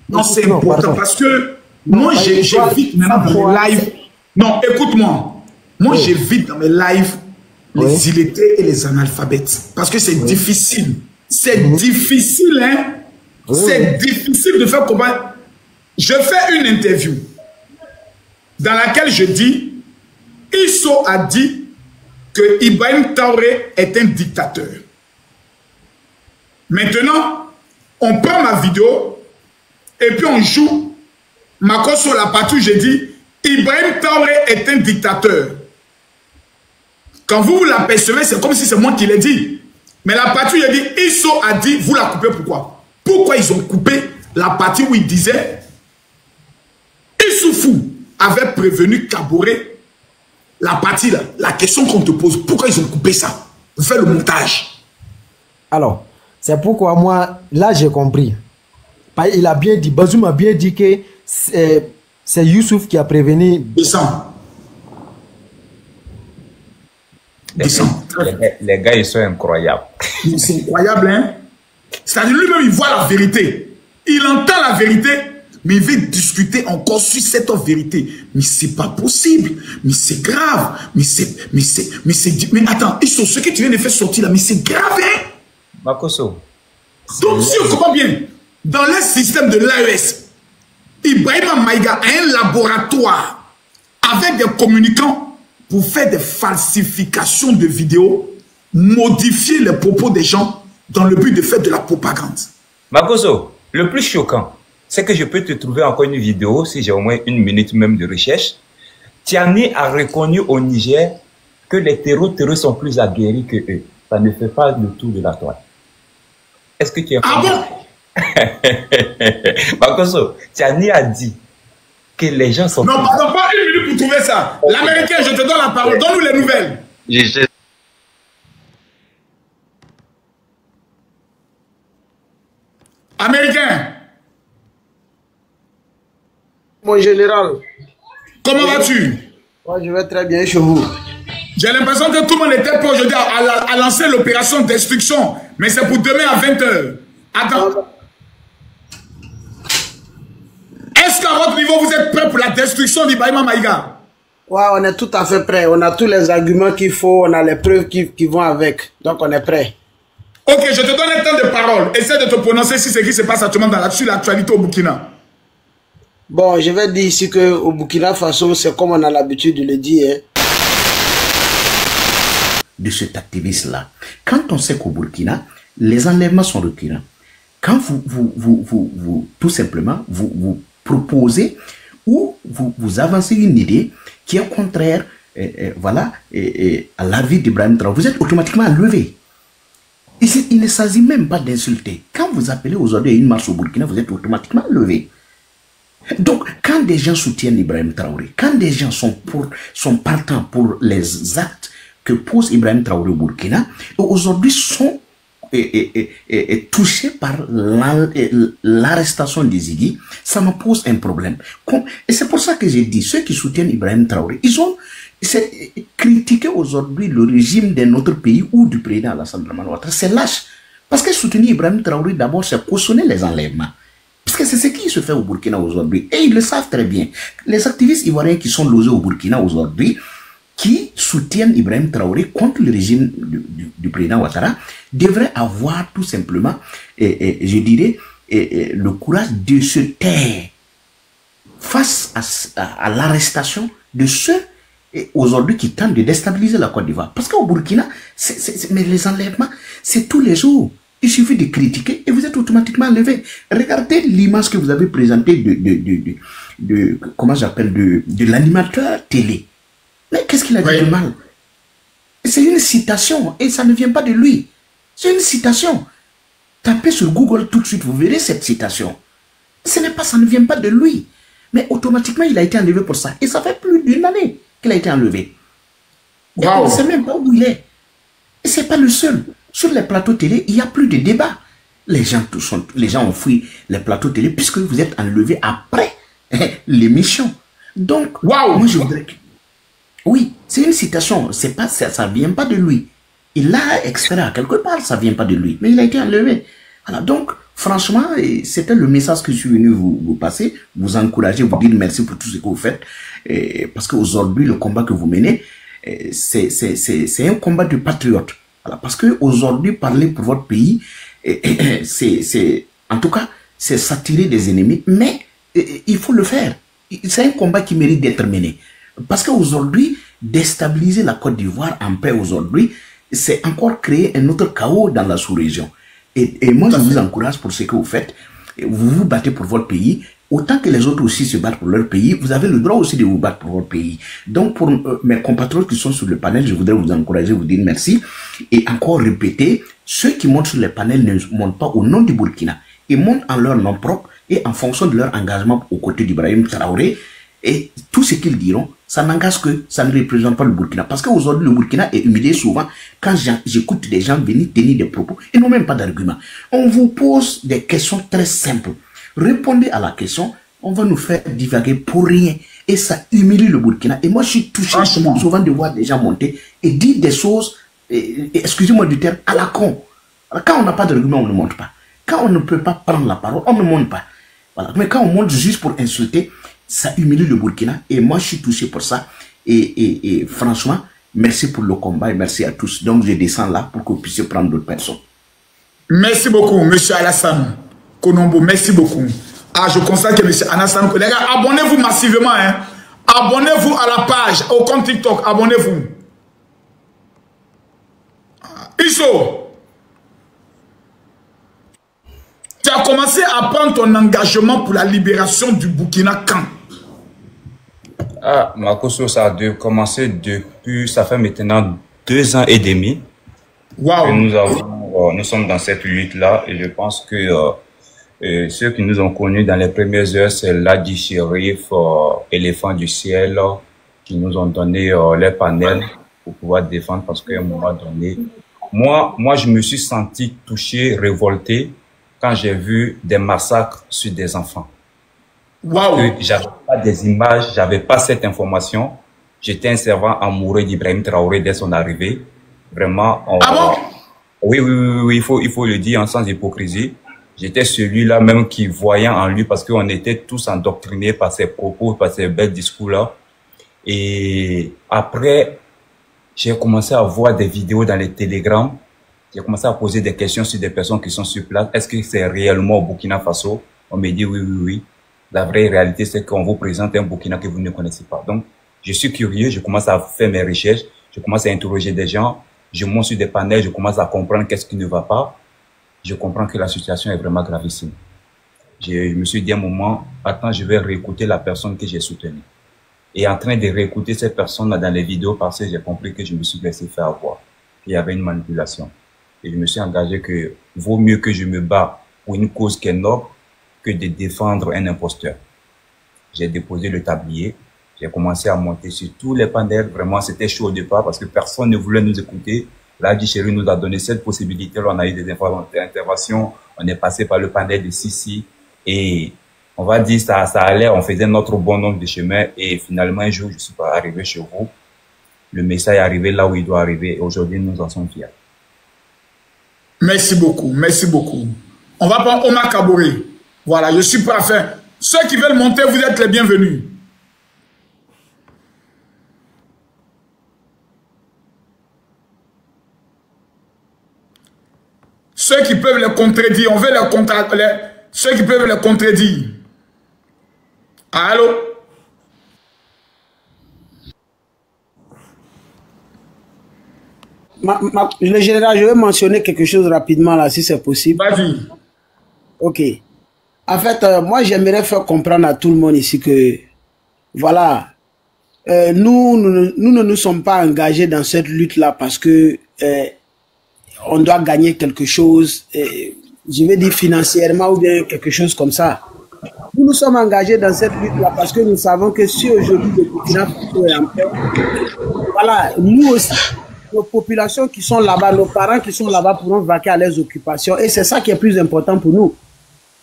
Non, c'est important parce que moi, j'évite maintenant dans mes lives. Non, écoute-moi. Moi, j'évite dans mes lives les illettrés et les analphabètes. Parce que c'est difficile. C'est difficile, hein. C'est difficile de faire comprendre. Je fais une interview dans laquelle je dis, Isso a dit que Ibrahim Traoré est un dictateur. Maintenant, on prend ma vidéo et puis on joue sur la partie où j'ai dit Ibrahim Traoré est un dictateur. Quand vous l'apercevez, c'est comme si c'est moi qui l'ai dit. Mais la partie où j'ai dit Isso a dit, vous la coupez pourquoi? Pourquoi ils ont coupé la partie où il disait Issoufou avait prévenu Kaboré, la partie là, la question qu'on te pose, pourquoi ils ont coupé ça? Fais le montage. Alors, c'est pourquoi moi, là j'ai compris. Il a bien dit, Bazoum a bien dit que c'est Youssouf qui a prévenu. Descends. Les gars, ils sont incroyables. C'est incroyable, hein? C'est-à-dire lui-même, il voit la vérité. Il entend la vérité. Mais il veut discuter encore sur cette vérité. Mais c'est pas possible. Mais c'est grave. Mais attends, ce que tu viens de faire sortir là, mais c'est grave, hein? Makoso. Donc, si on comprend bien, dans le système de l'AES, Ibrahim Maïga a un laboratoire avec des communicants pour faire des falsifications de vidéos, modifier les propos des gens dans le but de faire de la propagande. Makoso, le plus choquant, c'est que je peux te trouver encore une vidéo, si j'ai au moins 1 minute même de recherche. Tiani a reconnu au Niger que les terroristes sont plus aguerris que eux. Ça ne fait pas le tour de la toile. Est-ce que tu es... Ah bon? Makoso, Tiani a dit que les gens sont... Non, pardon, pas 1 minute pour trouver ça. L'Américain, je te donne la parole. Donne-nous les nouvelles. Américain. Mon général. Comment vas-tu? Moi, je vais très bien chez vous. J'ai l'impression que tout le monde était prêt aujourd'hui à lancer l'opération de destruction. Mais c'est pour demain à 20 h. Attends. Est-ce qu'à votre niveau, vous êtes prêt pour la destruction d'Ibrahim Maïga? Ouais, on est tout à fait prêt. On a tous les arguments qu'il faut. On a les preuves qui vont avec. Donc, on est prêt. Ok, je te donne un temps de parole. Essaie de te prononcer sur ce qui se passe actuellement sur l'actualité au Burkina. Bon, je vais dire ici qu'au Burkina Faso, c'est comme on a l'habitude de le dire. Hein. De cet activiste-là. Quand on sait qu'au Burkina, les enlèvements sont récurrents. Quand vous tout simplement, vous proposez ou vous avancez une idée qui est contraire à l'avis d'Ibrahim Traoré, vous êtes automatiquement enlevé. Il ne s'agit même pas d'insulter. Quand vous appelez aujourd'hui à une marche au Burkina, vous êtes automatiquement enlevé. Donc, quand des gens soutiennent Ibrahim Traoré, quand des gens sont partants pour les actes que pose Ibrahim Traoré au Burkina, aujourd'hui sont touchés par l'arrestation des Igui, ça me pose un problème. Et c'est pour ça que j'ai dit, ceux qui soutiennent Ibrahim Traoré, ils ont critiqué aujourd'hui le régime de notre pays ou du président Alassane Dramane Ouattara. C'est lâche. Parce que soutenir Ibrahim Traoré, d'abord, c'est cautionner les enlèvements. Parce que c'est ce qui se fait au Burkina aujourd'hui. Et ils le savent très bien. Les activistes ivoiriens qui sont logés au Burkina aujourd'hui, qui soutiennent Ibrahim Traoré contre le régime du président Ouattara, devraient avoir tout simplement, je dirais, le courage de se taire face à l'arrestation de ceux aujourd'hui qui tentent de déstabiliser la Côte d'Ivoire. Parce qu'au Burkina, mais les enlèvements, c'est tous les jours. Il suffit de critiquer et vous êtes automatiquement enlevé. Regardez l'image que vous avez présentée comment j'appelle, de l'animateur télé. Mais qu'est-ce qu'il a dit de mal? C'est une citation et ça ne vient pas de lui. C'est une citation. Tapez sur Google tout de suite, vous verrez cette citation. Ça ne vient pas de lui. Mais automatiquement, il a été enlevé pour ça. Et ça fait plus d'une année qu'il a été enlevé. Et on ne sait même pas où il est. Et ce n'est pas le seul. Sur les plateaux télé, il n'y a plus de débat. Les gens ont fui les plateaux télé puisque vous êtes enlevé après l'émission. Donc, moi je voudrais que... Oui, c'est une citation. Ça ne vient pas de lui. Il l'a extrait à quelque part, ça ne vient pas de lui. Mais il a été enlevé. Alors donc, franchement, c'était le message que je suis venu vous passer, vous encourager, vous dire merci pour tout ce que vous faites. Parce qu'aujourd'hui, le combat que vous menez, c'est un combat de patriotes. Alors, parce qu'aujourd'hui, parler pour votre pays, en tout cas, c'est s'attirer des ennemis, mais il faut le faire. C'est un combat qui mérite d'être mené. Parce qu'aujourd'hui, déstabiliser la Côte d'Ivoire en paix aujourd'hui, c'est encore créer un autre chaos dans la sous-région. Et moi, je vous encourage pour ce que vous faites. Vous vous battez pour votre pays. Autant que les autres aussi se battent pour leur pays, vous avez le droit aussi de vous battre pour votre pays. Donc, pour mes compatriotes qui sont sur le panel, je voudrais vous encourager, vous dire merci. Et encore répéter, ceux qui montent sur le panel ne montent pas au nom du Burkina. Ils montent en leur nom propre et en fonction de leur engagement aux côtés d'Ibrahim Traoré. Et tout ce qu'ils diront, ça n'engage que ça ne représente pas le Burkina. Parce qu'aujourd'hui, le Burkina est humilié souvent quand j'écoute des gens venir tenir des propos. Ils n'ont même pas d'argument. On vous pose des questions très simples. Répondez à la question, on va nous faire divaguer pour rien. Et ça humilie le Burkina. Et moi, je suis touché souvent de voir des gens monter et dire des choses, excusez-moi du terme, à la con. Alors, quand on n'a pas d'argument, on ne monte pas. Quand on ne peut pas prendre la parole, on ne monte pas. Voilà. Mais quand on monte juste pour insulter, ça humilie le Burkina. Et moi, je suis touché pour ça. Et franchement, merci pour le combat et merci à tous. Donc, je descends là pour que vous puissiez prendre d'autres personnes. Merci beaucoup, M. Alassane Konombo. Merci beaucoup. Ah, je constate que M. Alassane, les gars, abonnez-vous massivement. Hein. Abonnez-vous à la page, au compte TikTok. Abonnez-vous. Iso, tu as commencé à prendre ton engagement pour la libération du Burkina quand? Ah, Makosso, ça a commencé depuis, ça fait maintenant 2 ans et demi. Wow. Que nous sommes dans cette lutte-là et je pense que ceux qui nous ont connus dans les premières heures, c'est Ladi Chérif, Éléphant du Ciel, qui nous ont donné les panels pour pouvoir défendre parce qu'à un moment donné, moi, je me suis senti touché, révolté quand j'ai vu des massacres sur des enfants. Wow. J'avais pas des images, j'avais pas cette information. J'étais un servant amoureux d'Ibrahim Traoré dès son arrivée. Vraiment. Oui, il faut le dire sans hypocrisie. J'étais celui-là même qui voyait en lui parce qu'on était tous endoctrinés par ses propos, par ses belles discours-là. Et après, j'ai commencé à voir des vidéos dans les télégrammes. J'ai commencé à poser des questions sur des personnes qui sont sur place. Est-ce que c'est réellement au Burkina Faso? On me dit oui. La vraie réalité, c'est qu'on vous présente un Burkina que vous ne connaissez pas. Donc, je suis curieux, je commence à faire mes recherches, je commence à interroger des gens, je monte sur des panels, je commence à comprendre qu'est-ce qui ne va pas. Je comprends que la situation est vraiment gravissime. Je me suis dit à un moment, attends, je vais réécouter la personne que j'ai soutenue. Et en train de réécouter cette personne dans les vidéos, parce que j'ai compris que je me suis laissé faire avoir. Il y avait une manipulation. Et je me suis engagé que vaut mieux que je me bats pour une cause qui est noble que de défendre un imposteur. J'ai déposé le tablier, j'ai commencé à monter sur tous les panels. Vraiment, c'était chaud au départ parce que personne ne voulait nous écouter. Là, Chéri nous a donné cette possibilité. Là, on a eu des interventions. On est passé par le panel de Sissi. Et on va dire, ça allait, on faisait notre bon nombre de chemins. Et finalement, un jour, je suis pas arrivé chez vous. Le message est arrivé là où il doit arriver. Et aujourd'hui, nous en sommes fiers. Merci beaucoup, merci beaucoup. On va prendre Omar Kaboré. Voilà, je suis prêt à faire. Ceux qui veulent monter, vous êtes les bienvenus. Ceux qui peuvent les contredire, on veut les contredire. Ceux qui peuvent les contredire. Allô? Le général, je vais mentionner quelque chose rapidement là, si c'est possible. Vas-y. Ok. En fait, moi, j'aimerais faire comprendre à tout le monde ici que, voilà, nous ne nous sommes pas engagés dans cette lutte-là parce que on doit gagner quelque chose, je vais dire financièrement ou bien quelque chose comme ça. Nous nous sommes engagés dans cette lutte-là parce que nous savons que si aujourd'hui le Burkina Faso est en paix, voilà, nous aussi, nos populations qui sont là-bas, nos parents qui sont là-bas pourront vaquer à leurs occupations et c'est ça qui est plus important pour nous.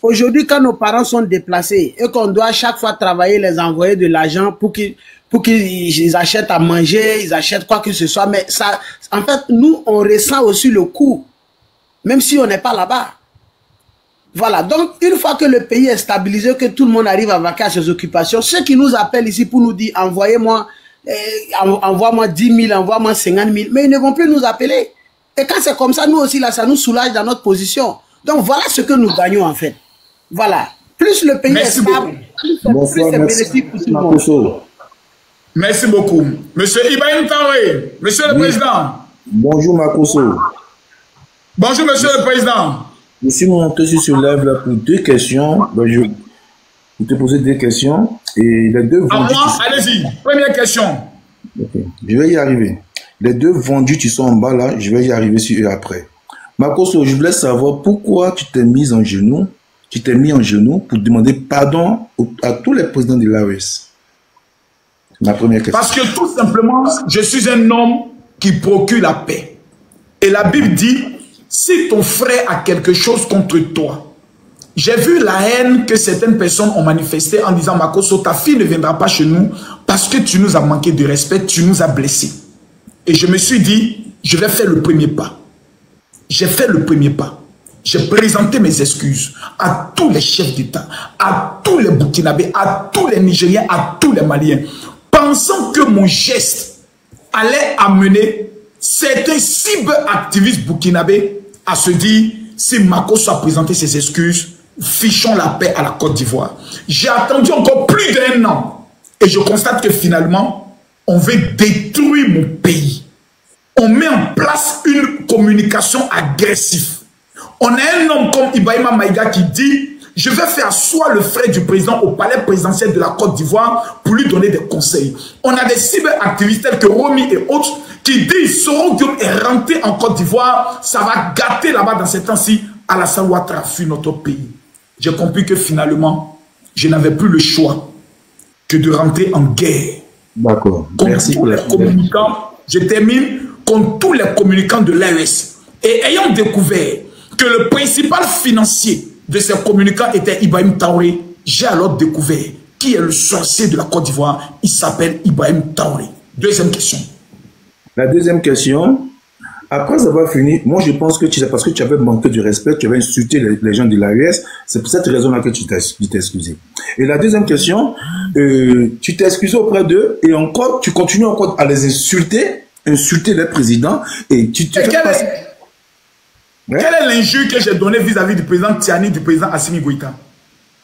Aujourd'hui, quand nos parents sont déplacés et qu'on doit chaque fois travailler, les envoyer de l'argent pour qu'ils achètent à manger, ils achètent quoi que ce soit, mais ça, en fait, nous, on ressent aussi le coût, même si on n'est pas là-bas. Voilà, donc une fois que le pays est stabilisé, que tout le monde arrive à vaquer à ses occupations, ceux qui nous appellent ici pour nous dire envoyez-moi, envoie-moi 10 000, envoie-moi 50 000, mais ils ne vont plus nous appeler. Et quand c'est comme ça, nous aussi, là, ça nous soulage dans notre position. Donc voilà ce que nous gagnons en fait. Voilà. Plus le pays est stable, plus c'est bénéfique pour tout le monde. Merci beaucoup. Monsieur Ibrahim Traoré, Monsieur le Président. Bonjour Makoso. Bonjour Monsieur le Président. Je suis monté sur live là pour deux questions. Ben, je vais te poser deux questions. Et les deux à moi, allez-y. Première question. Okay. Je vais y arriver. Les deux vendus qui sont en bas là, je vais y arriver sur eux après. Makoso, je voulais savoir pourquoi tu t'es mis en genoux. Tu t'es mis en genoux pour demander pardon à tous les présidents de l'AES. Ma première question. Parce que tout simplement, je suis un homme qui procure la paix. Et la Bible dit, si ton frère a quelque chose contre toi, j'ai vu la haine que certaines personnes ont manifestée en disant, Makoso, ta fille ne viendra pas chez nous parce que tu nous as manqué de respect, tu nous as blessés. Et je me suis dit, je vais faire le premier pas. J'ai fait le premier pas. J'ai présenté mes excuses à tous les chefs d'État, à tous les Burkinabés, à tous les Nigériens, à tous les Maliens, pensant que mon geste allait amener certains cyberactivistes burkinabés à se dire, si Makoso a présenté ses excuses, fichons la paix à la Côte d'Ivoire. J'ai attendu encore plus d'1 an et je constate que finalement, on veut détruire mon pays. On met en place une communication agressive. On a un homme comme Ibrahima Maïga qui dit, je vais faire asseoir le frère du président au palais présidentiel de la Côte d'Ivoire pour lui donner des conseils. On a des cyberactivistes tels que Romy et autres qui disent, Soro Guillaume est rentré en Côte d'Ivoire, ça va gâter là-bas dans ces temps-ci, Alassane Ouattara fuit notre pays. J'ai compris que finalement, je n'avais plus le choix que de rentrer en guerre. D'accord. Merci pour la communicants. Je termine contre tous les communicants de l'AES. Et ayant découvert que le principal financier de ces communicants était Ibrahim Traoré, j'ai alors découvert qui est le sorcier de la Côte d'Ivoire. Il s'appelle Ibrahim Traoré. Deuxième question. La deuxième question, après avoir fini, moi je pense que c'est parce que tu avais manqué de respect, tu avais insulté les gens de l'AES, c'est pour cette raison-là que tu t'es excusé. Et la deuxième question, tu t'es excusé auprès d'eux et encore, tu continues encore à les insulter les présidents et tu te fais passer... Quelle est l'injure que j'ai donnée vis-à-vis du président Tiani, du président Assimi Goïta?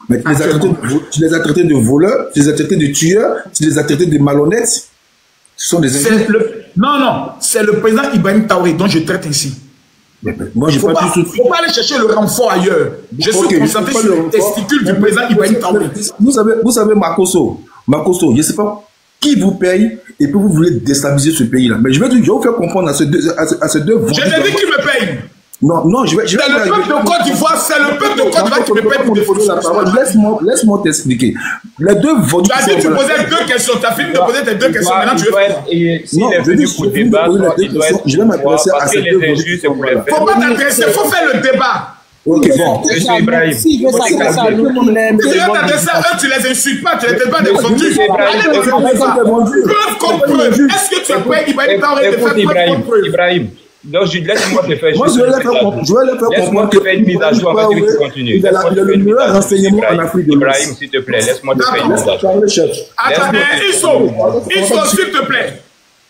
Mais tu les as traités de voleurs, tu les as traités de tueurs, tu les as traités de malhonnêtes. Ce sont des injures. Non, non, c'est le président Ibrahim Traoré dont je traite ainsi. Moi, je ne faut pas aller chercher le renfort ailleurs. Je suis concentré sur les testicules du président Ibrahim Traoré. Vous savez, Makoso, je ne sais pas qui vous paye et puis vous voulez déstabiliser ce pays-là. Mais je vais vous faire comprendre à ces deux... Je t'ai dit qui me paye. Non, je vais... C'est le peuple de Côte d'Ivoire, c'est le peuple de Côte d'Ivoire qui me paye pour défendre la parole. Laisse-moi t'expliquer. Les deux vendus... Tu as dit que tu posais deux questions, tu as fini de poser tes deux questions, maintenant tu veux faire. S'il est venu pour débattre, je vais m'adresser à ces deux vendus. Il ne faut pas t'adresser, il faut faire le débat. Ok, bon. Monsieur Ibrahim. Si tu veux t'adresser à eux, tu les insultes pas, tu les traites pas des vendus. Preuve contre preuve. Est-ce que tu es prêt, Ibrahim Traoré, de faire preuve contre preuve? Ibrahim, Donc, laisse-moi te faire Moi, je vais les faire comprendre que... faire une mise à jour avant que tu continues. Il a le meilleur renseignement en Afrique de l'Ouest. Ibrahim, s'il te plaît, laisse-moi te faire une mise à jour. Attends, Isso, s'il te plaît.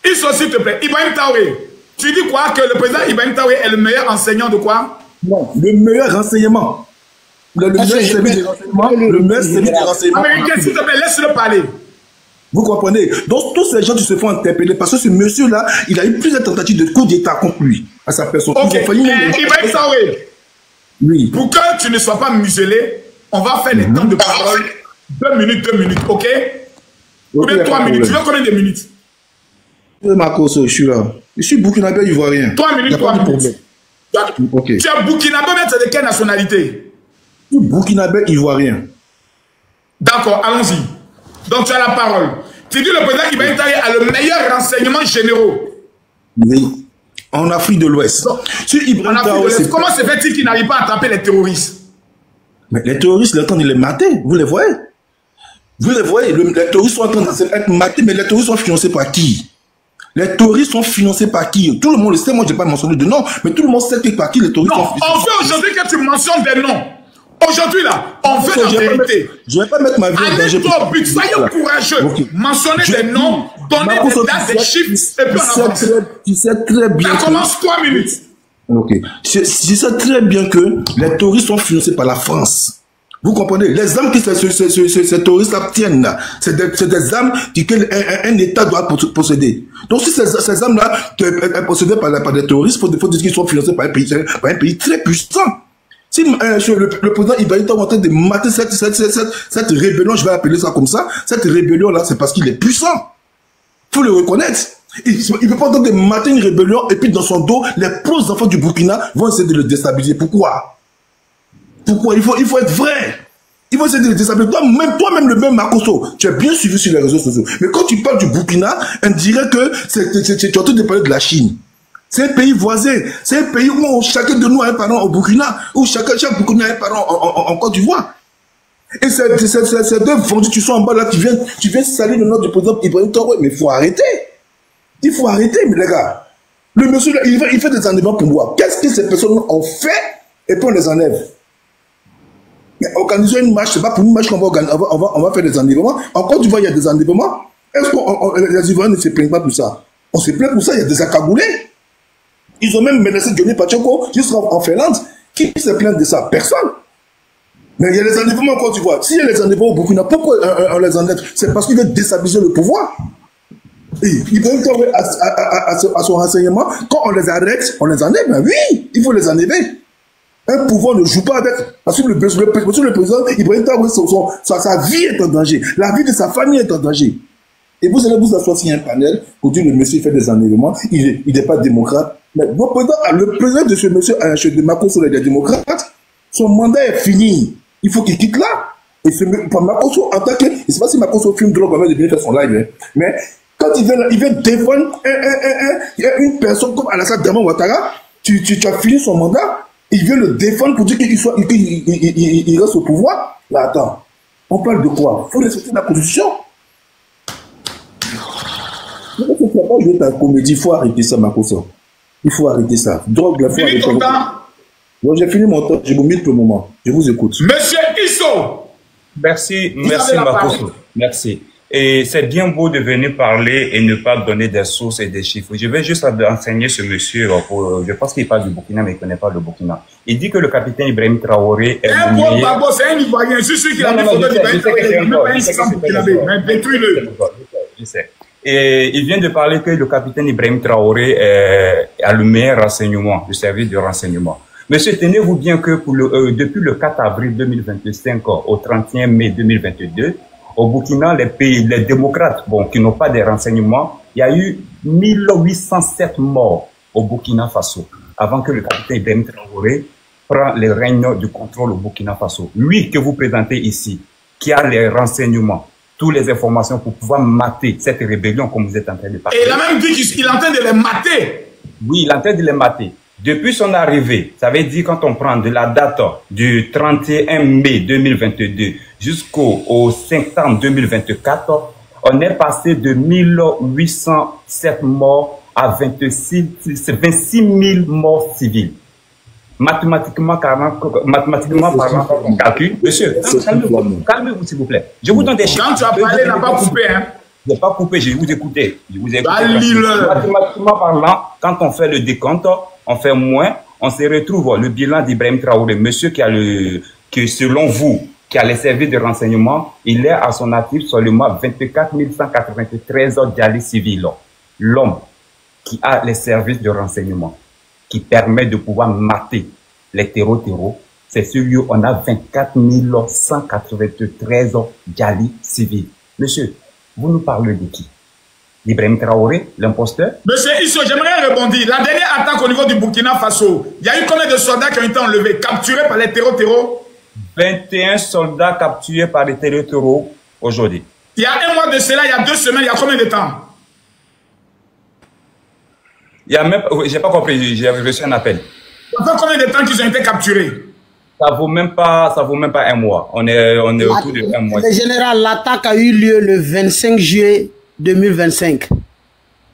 Isso, s'il te plaît. Ibrahim Traoré, tu dis quoi? Que le président Ibrahim Traoré est le meilleur enseignant de quoi? Non, le meilleur renseignement. Le meilleur service de renseignement. Le meilleur service de renseignement. Américain, s'il te plaît, laisse-le parler. Vous comprenez? Donc, tous ces gens qui se font interpeller parce que ce monsieur-là, il a eu plusieurs tentatives de coup d'État contre lui, à sa personne. Ok, Ibrahim Traoré. Oui. Pour que tu ne sois pas muselé, on va faire les temps de parole. 2 minutes, ok? Combien 3 minutes? Tu veux combien de minutes? Makoso, je suis là. Je suis burkinabé ivoirien. 3 minutes, 3 minutes. Okay. Tu es burkinabé, mais tu es de quelle nationalité? Je suis burkinabé ivoirien. D'accord, allons-y. Donc tu as la parole. Tu dis le président Ibrahim Traoré a le meilleur renseignement généraux. Oui. En Afrique de l'Ouest. Comment se fait-il qu'il n'arrive pas à taper les terroristes? Mais les terroristes, le temps de les mater, vous les voyez? Vous les voyez, les terroristes sont en train d'être matés, mais les terroristes sont financés par qui? Les terroristes sont financés par qui? Tout le monde le sait, moi je n'ai pas mentionné de nom, mais tout le monde sait par qui les terroristes sont financés. On veut aujourd'hui que tu mentionnes des noms. Aujourd'hui là, on veut la vérité. Je ne vais pas mettre ma vie en danger. Allez au but, soyez courageux. Okay. Mentionnez des noms, donnez des dates, des chiffres, et puis on avance. Tu sais très bien. Ça commence 3 minutes. Ok. Tu sais très bien que les terroristes sont financés par la France. Vous comprenez? Les armes que ces terroristes obtiennent, c'est des armes qu'un État doit posséder. Donc si ces armes-là sont possédées par des terroristes, il faut dire qu'ils sont financés par un pays très puissant. Si le président Ibrahim est en train de mater cette rébellion, je vais appeler ça comme ça, cette rébellion-là, c'est parce qu'il est puissant. Il faut le reconnaître. Il ne peut pas donc mater une rébellion et puis dans son dos, les pauvres enfants du Burkina vont essayer de le déstabiliser. Pourquoi? Pourquoi? Il faut être vrai. Il faut essayer de le déstabiliser. Toi-même, le même Makoso, tu es bien suivi sur les réseaux sociaux. Mais quand tu parles du Burkina, on dirait que tu es en train de parler de la Chine. C'est un pays voisin. C'est un pays où chacun de nous a un parent au Burkina, où chaque Burkina a un parent en Côte d'Ivoire. Et ces deux vendus, tu sont en bas là, tu viens saluer le nom du président Ibrahim Traoré. Mais il faut arrêter. Il faut arrêter, mais les gars. Le monsieur là, il fait des enlèvements pour moi. Qu'est-ce que ces personnes ont fait et puis on les enlève? Mais organiser une marche, c'est pas pour une marche qu'on va faire des enlèvements. En Côte d'Ivoire, il y a des enlèvements. Est-ce que les Ivoiriens ne se plaignent pas pour ça? On se plaint pour ça, il y a des accagoulés. Ils ont même menacé Johnny Pacheco jusqu'en Finlande. Qui se plaint de ça? Personne. Mais il y a les enlèvements en Côte d'Ivoire. S'il y a les enlèvements au Burkina, pourquoi on les enlève? C'est parce qu'ils veulent déstabiliser le pouvoir. Et ils veulent à son renseignement. Quand on les arrête, on les enlève. Ben oui, il faut les enlever. Un pouvoir ne joue pas avec. Parce que le président Ibrahim Traoré, sa vie est en danger. La vie de sa famille est en danger. Et vous allez vous asseoir sur un panel pour dire le monsieur fait des enlèvements, il n'est pas démocrate. Mais le président de ce monsieur, de Makoso, il est démocrate, son mandat est fini. Il faut qu'il quitte là. Et Makoso, en tant que. Je ne sais pas si Makoso filme drogue avant de bien faire son live, hein, mais quand il vient défendre une personne comme Alassane Dramane Ouattara, tu as fini son mandat, il vient le défendre pour dire qu'il reste au pouvoir. Là, attends, on parle de quoi? Il faut respecter la Constitution. Il ne faut pas jouer ta comédie, il faut arrêter ça, Makoso. Il faut arrêter ça. Drogue, il faut arrêter ça. Donc j'ai fini mon temps, je vous mute pour le moment. Je vous écoute. Monsieur Isso. Merci Makoso. Merci. Et c'est bien beau de venir parler et ne pas donner des sources et des chiffres. Je vais juste enseigner ce monsieur, je pense qu'il parle du Burkina, mais il ne connaît pas le Burkina. Il dit que le capitaine Ibrahim Traoré est un bon babo, c'est un Ivoirien. Je suis sûr qu'il a mis photo d'Ibrahim Traoré. Mais détruis-le. Je sais. Et il vient de parler que le capitaine Ibrahim Traoré a le meilleur renseignement, le service de renseignement. Monsieur, tenez-vous bien que depuis le 4 avril 2025 au 31 mai 2022, au Burkina, les démocrates, qui n'ont pas de renseignements, il y a eu 1807 morts au Burkina Faso, avant que le capitaine Ibrahim Traoré prenne le règne du contrôle au Burkina Faso. Lui que vous présentez ici, qui a les renseignements, toutes les informations pour pouvoir mater cette rébellion comme vous êtes en train de parler. Et il a même dit qu'il est en train de les mater. Oui, il est en train de les mater. Depuis son arrivée, ça veut dire quand on prend de la date du 31 mai 2022 jusqu'au 5 septembre 2024, on est passé de 1807 morts à 26 000 morts civils. Mathématiquement parlant, on calcule. Monsieur, calmez-vous s'il vous plaît. Je vous donne des chiffres. Quand tu as parlé, n'a pas coupé, hein? Je n'ai pas coupé, je vous écoutais. Mathématiquement parlant, quand on fait le décompte, on fait moins, on se retrouve le bilan d'Ibrahim Traoré, monsieur qui selon vous, qui a les services de renseignement, il est à son actif seulement 24 193 djihadis civils. L'homme qui a les services de renseignement, qui permet de pouvoir mater les terreaux, c'est celui où on a 24 193 djihadis civils. Monsieur, vous nous parlez de qui? D'Ibrahim Traoré, l'imposteur? Monsieur Isso, j'aimerais rebondir. La dernière attaque au niveau du Burkina Faso, il y a eu combien de soldats qui ont été enlevés, capturés par les terreaux? 21 soldats capturés par les terreaux aujourd'hui. Il y a un mois de cela, il y a 2 semaines, il y a combien de temps? Il y a même... J'ai pas compris, j'ai reçu un appel. Ça fait combien de temps qu'ils ont été capturés? Ça vaut même pas un mois. On est autour de un mois. Le général, l'attaque a eu lieu le 25 juillet 2025.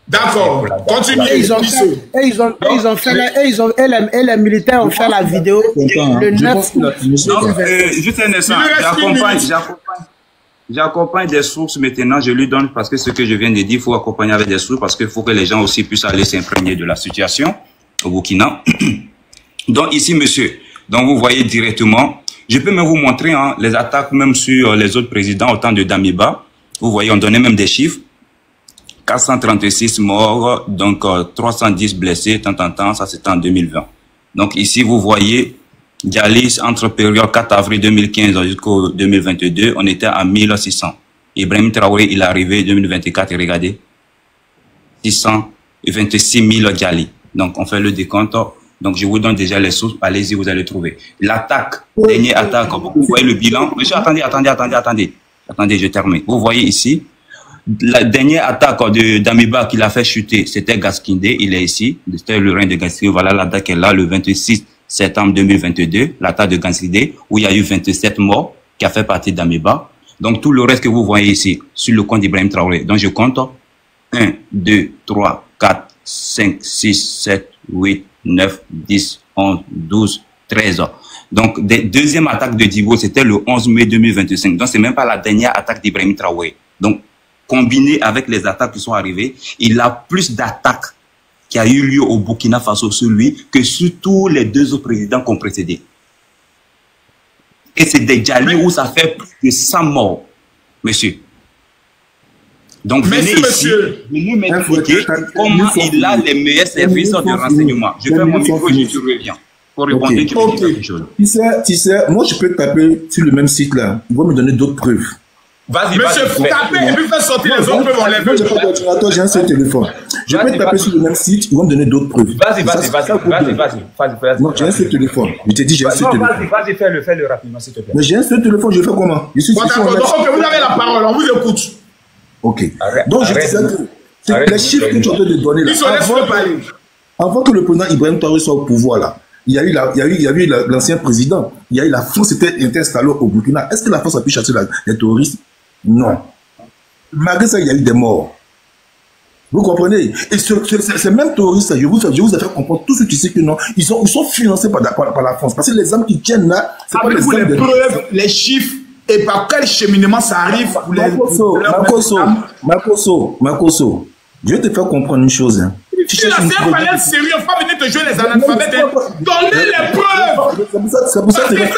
D'accord. Continuez. Et les militaires ont fait la vidéo le 9 août. Juste un instant. J'accompagne des sources maintenant. Je lui donne parce que ce que je viens de dire, il faut accompagner avec des sources parce qu'il faut que les gens aussi puissent aller s'imprégner de la situation au Burkina. Donc ici, monsieur, donc vous voyez directement, je peux même vous montrer les attaques même sur les autres présidents au temps de Damiba. Vous voyez, on donnait même des chiffres. 436 morts, donc 310 blessés, ça c'était en 2020. Donc ici, vous voyez, Djali, entre période 4 avril 2015 jusqu'au 2022, on était à 1600. Ibrahim Traoré, il est arrivé en 2024, et regardez, 626 000 Djali. Donc on fait le décompte. Donc je vous donne déjà les sources, allez-y, vous allez trouver. L'attaque, dernière attaque, vous voyez le bilan. Monsieur, attendez, je termine. Vous voyez ici, la dernière attaque de Damiba qu'il a fait chuter, c'était Gaskindé, il est ici. C'était le règne de Gaskindé. Voilà l'attaque qui est là, le 26 septembre 2022, l'attaque de Gaskindé, où il y a eu 27 morts, qui a fait partie d'Damiba. Donc tout le reste que vous voyez ici, sur le compte d'Ibrahim Traoré. Donc je compte 1, 2, 3, 4, 5, 6, 7, 8, 9, 10, 11, 12, 13. Donc, deuxième attaque de Dibo, c'était le 11 mai 2025. Donc, c'est même pas la dernière attaque d'Ibrahim Traoré. Donc, combiné avec les attaques qui sont arrivées, il a plus d'attaques qui a eu lieu au Burkina Faso sur lui que sur tous les 2 autres présidents qui ont précédé. Et c'est des Djali où ça fait plus de 100 morts, monsieur. Donc, venez ici, venez m'expliquer comment il a les meilleurs services de renseignement. Je fais mon micro et je reviens pour répondre quelque chose. Tu sais, moi je peux taper sur le même site là. Il va me donner d'autres preuves. Vas-y, monsieur, tapez et puis faites sortir les autres preuves. Moi, j'ai pas d'ordinateur, j'ai un seul téléphone. Je peux taper sur le même site, ils vont me donner d'autres preuves. Vas-y. Non, j'ai un seul téléphone. Je t'ai dit, j'ai un seul téléphone. Vas-y, fais-le rapidement, s'il te plaît. Mais j'ai un seul téléphone, je le fais comment? Ok, vous avez la parole, on vous écoute. Ok. Donc, je disais que les chiffres que tu es en train de donner là, avant que le président Ibrahim Traoré soit au pouvoir là, il y a eu l'ancien président, il y a eu la France était installée au Burkina. Est-ce que la France a pu chasser les terroristes? Non. Malgré ça, il y a eu des morts. Vous comprenez? Et ces mêmes terroristes, je vous ai fait comprendre tout ce que tu sais que non, ils sont financés par la France. Parce que les armes qui tiennent là, c'est pas les armes de preuves, les chiffres. Et par quel cheminement ça arrive pour les... Makoso, je vais te faire comprendre une chose. Hein. C'est un panel sérieux, il faut pas venir te jouer les analphabètes. Donnez les preuves. C'est pour ça que c'est les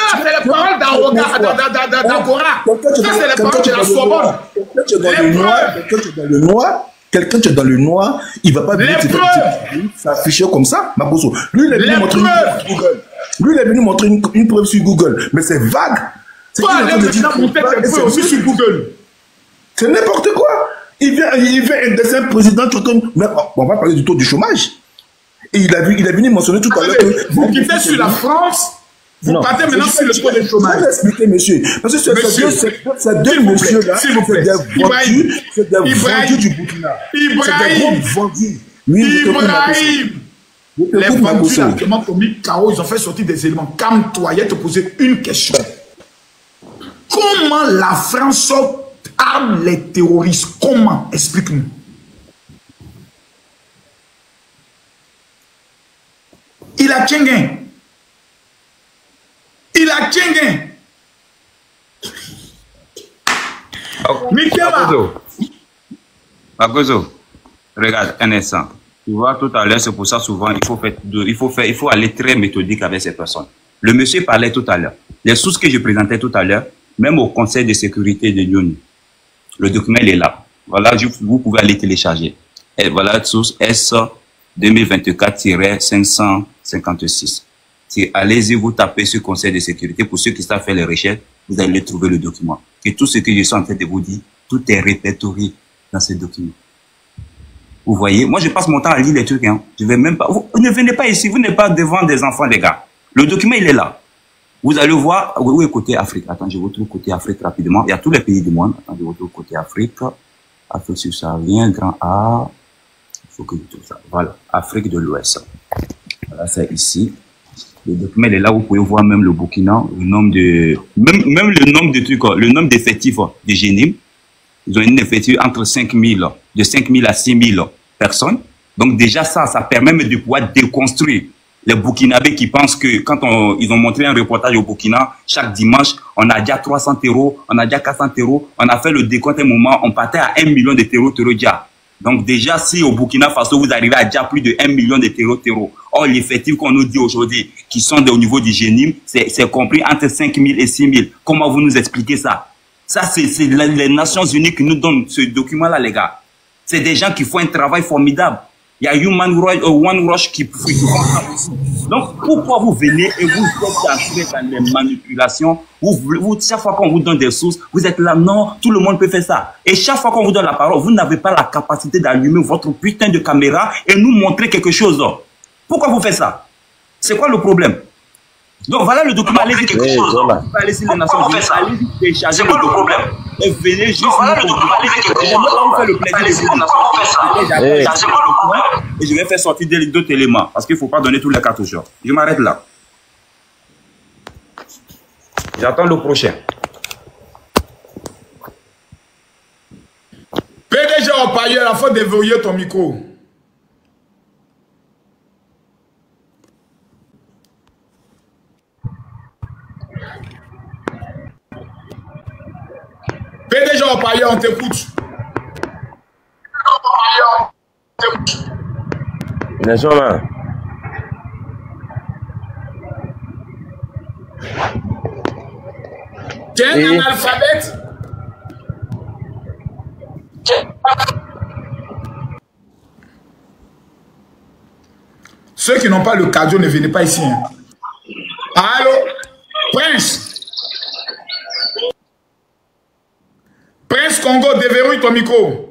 paroles d'Agora. Ça, c'est les paroles de la Sorbonne. Quelqu'un qui est dans le noir, il ne va pas venir s'afficher comme ça, Makoso. Lui, il est venu montrer une preuve sur Google, mais c'est vague. C'est n'importe quoi. Il vient d'être un président. Mais on va parler du taux du chômage. Et il est venu mentionner tout à l'heure que vous quittez sur la France, vous partez maintenant sur le taux du chômage. Je vais expliquer, monsieur. Parce que ces deux messieurs-là, c'est des vendus du Burkina. Ibrahim. Les vendus là, qui m'ont commis KO, ils ont fait sortir des éléments. Calme-toi, je vais te poser une question. Comment la France arme les terroristes? Comment? Explique-nous. Il a Tchengen. Il a Tchengen. Makoso, regarde un instant. Tu vois, tout à l'heure, c'est pour ça souvent, il faut aller très méthodique avec ces personnes. Le monsieur parlait tout à l'heure. Les sources que je présentais tout à l'heure, même au Conseil de sécurité de l'ONU, le document, il est là. Voilà, vous pouvez aller télécharger. Et voilà, source S 2024-556. Allez-y, vous tapez ce Conseil de sécurité. Pour ceux qui savent faire les recherches, vous allez trouver le document. Et tout ce que je suis en train de vous dire, tout est répertorié dans ce document. Vous voyez, moi je passe mon temps à lire les trucs. Hein. Je vais même pas. Vous ne venez pas ici, vous n'êtes pas devant des enfants, les gars. Le document, il est là. Vous allez voir, où est côté Afrique? Attends, je vous trouve côté Afrique rapidement. Il y a tous les pays du monde. Attends, je vous trouve côté Afrique. Afrique subsaharienne, grand A. Il faut que je trouve ça. Voilà, Afrique de l'Ouest. Voilà, c'est ici. Le document il est là, vous pouvez voir même le Burkina, le nombre de, même le nombre de trucs, le nombre d'effectifs de Génim. Ils ont un effectif entre 5000, de 5000 à 6000 personnes. Donc déjà ça permet de pouvoir déconstruire les Burkinabés qui pensent que quand ils ont montré un reportage au Burkina, chaque dimanche, on a déjà 300 terreaux, on a déjà 400 terreaux, on a fait le décompte un moment, on partait à 1 million de terreaux déjà. Donc déjà, si au Burkina Faso, vous arrivez à déjà plus de 1 million de terreaux. Or, l'effectif qu'on nous dit aujourd'hui, qui sont au niveau du Génim, c'est compris entre 5000 et 6000. Comment vous nous expliquez ça? Ça, c'est les Nations Unies qui nous donnent ce document-là, les gars. C'est des gens qui font un travail formidable. Il y a One Rush qui font ça aussi. Donc, pourquoi vous venez et vous êtes entré dans les manipulations? Chaque fois qu'on vous donne des sources, vous êtes là, non, tout le monde peut faire ça. Et chaque fois qu'on vous donne la parole, vous n'avez pas la capacité d'allumer votre putain de caméra et nous montrer quelque chose. Pourquoi vous faites ça? C'est quoi le problème? Donc voilà le document, allez-y quelque chose. Allez sur les Nations Unies, allez-y télécharger le problème. Et venez juste voilà le document, allez-y quelque chose. On fait le plaisir de vous. Et je vais faire sortir d'autres éléments, parce qu'il ne faut pas donner tous les cartes au genre. Je m'arrête là. J'attends le prochain. PDG au payé, la faute de verrouiller ton micro. PDG au payé, on t'écoute. Ils sont là. Tu es un analphabète? Ceux qui n'ont pas le cadeau ne venez pas ici. Hein. Allô? Prince? Prince Congo, déverrouille ton micro.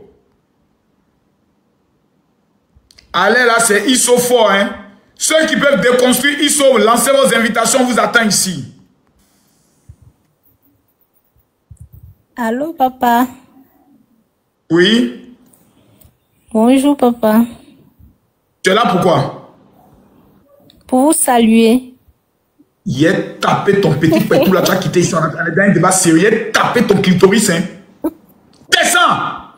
Allez là, c'est ISO fort. Hein? Ceux qui peuvent déconstruire ISO, lancez vos invitations, vous attend ici. Allô, papa? Oui? Bonjour, papa. Tu es là pourquoi? Pour vous saluer. Il a tapé ton petit pétou là, tu as quitté ici, on a un débat sérieux, il a tapé ton clitoris, hein? Descends!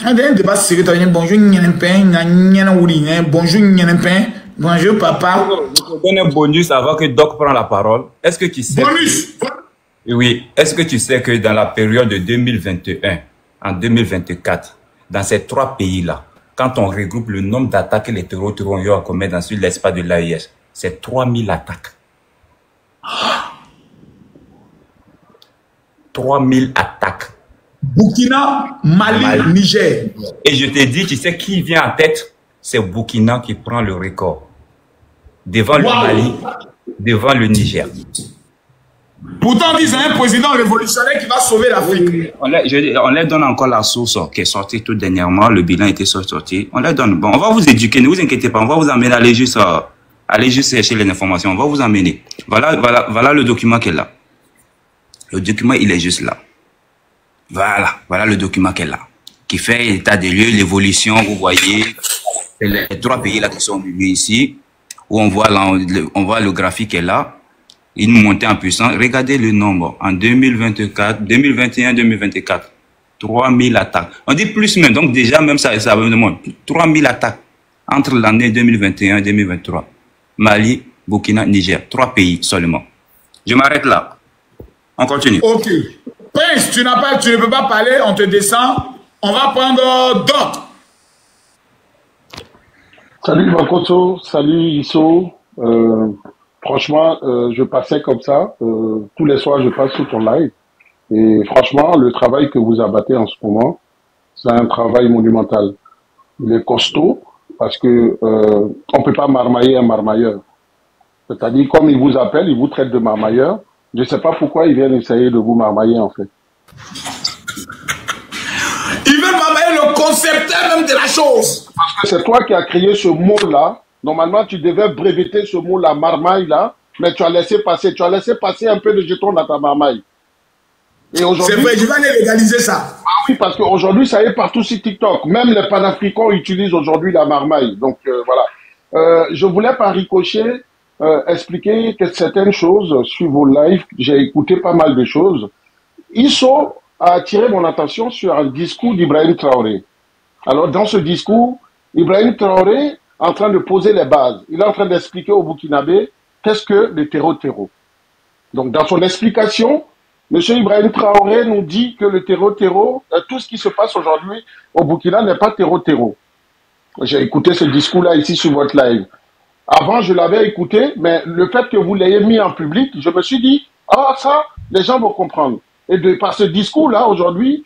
On a un débat sérieux, tu as dit bonjour, bonjour, papa. Je te donne un bonus avant que Doc prenne la parole. Est-ce que tu sais... Bonus! Oui. Est-ce que tu sais que dans la période de 2021, en 2024, dans ces trois pays-là, quand on regroupe le nombre d'attaques que les terroristes ont eu à commettre dans l'espace de l'AIS, c'est 3000 attaques. 3000 attaques. Burkina, Mali, Niger. Et je te dis, tu sais qui vient en tête? C'est Burkina qui prend le record. Devant le Mali, devant le Niger. Pourtant, on dit c'est un président révolutionnaire qui va sauver l'Afrique. On leur donne encore la source qui est sortie tout dernièrement. Le bilan était sorti. On leur donne. Bon, on va vous éduquer, ne vous inquiétez pas. On va vous amener à aller juste chercher les informations. On va vous amener. Voilà le document qui est là. Le document, il est juste là. Voilà le document qui est là. Qui fait l'état des lieux, l'évolution, vous voyez. C'est les trois pays là qui sont venus ici. Où on voit le graphique est là. Une montée en puissance. Regardez le nombre. En 2024, 2021, 2024. 3000 attaques. On dit plus même, donc déjà même ça me demande. 3000 attaques entre l'année 2021 et 2023. Mali, Burkina, Niger. 3 pays seulement. Je m'arrête là. On continue. Ok. Prince, tu ne peux pas parler, on te descend. On va prendre d'autres. Salut Makoto, salut Isso. Franchement, je passais comme ça. Tous les soirs, je passe sur ton live. Et franchement, le travail que vous abattez en ce moment, c'est un travail monumental. Il est costaud parce que on peut pas marmailler un marmailleur. C'est-à-dire, comme il vous appelle, il vous traite de marmailleur. Je ne sais pas pourquoi ils viennent essayer de vous marmailler, en fait. Ils veulent marmailler le concepteur même de la chose. Parce que c'est toi qui as créé ce mot-là. Normalement, tu devais breveter ce mot-là, marmaille-là, mais tu as laissé passer. Tu as laissé passer un peu de jetons dans ta marmaille. Et aujourd'hui, c'est vrai, je vais aller légaliser ça. Ah oui, parce qu'aujourd'hui, ça y est partout sur TikTok. Même les panafricains utilisent aujourd'hui la marmaille. Donc, voilà. Je voulais par ricochet expliquer que certaines choses sur vos lives. J'ai écouté pas mal de choses. Isso a attiré mon attention sur un discours d'Ibrahim Traoré. Alors, dans ce discours, Ibrahim Traoré est en train de poser les bases. Il est en train d'expliquer aux Burkinabés qu'est-ce que le terreau-terreau. Donc, dans son explication, M. Ibrahim Traoré nous dit que le terreau-terreau, tout ce qui se passe aujourd'hui au Burkina n'est pas terreau-terreau. J'ai écouté ce discours-là ici sur votre live. Avant, je l'avais écouté, mais le fait que vous l'ayez mis en public, je me suis dit, ah, ça, les gens vont comprendre. Et par ce discours-là, aujourd'hui,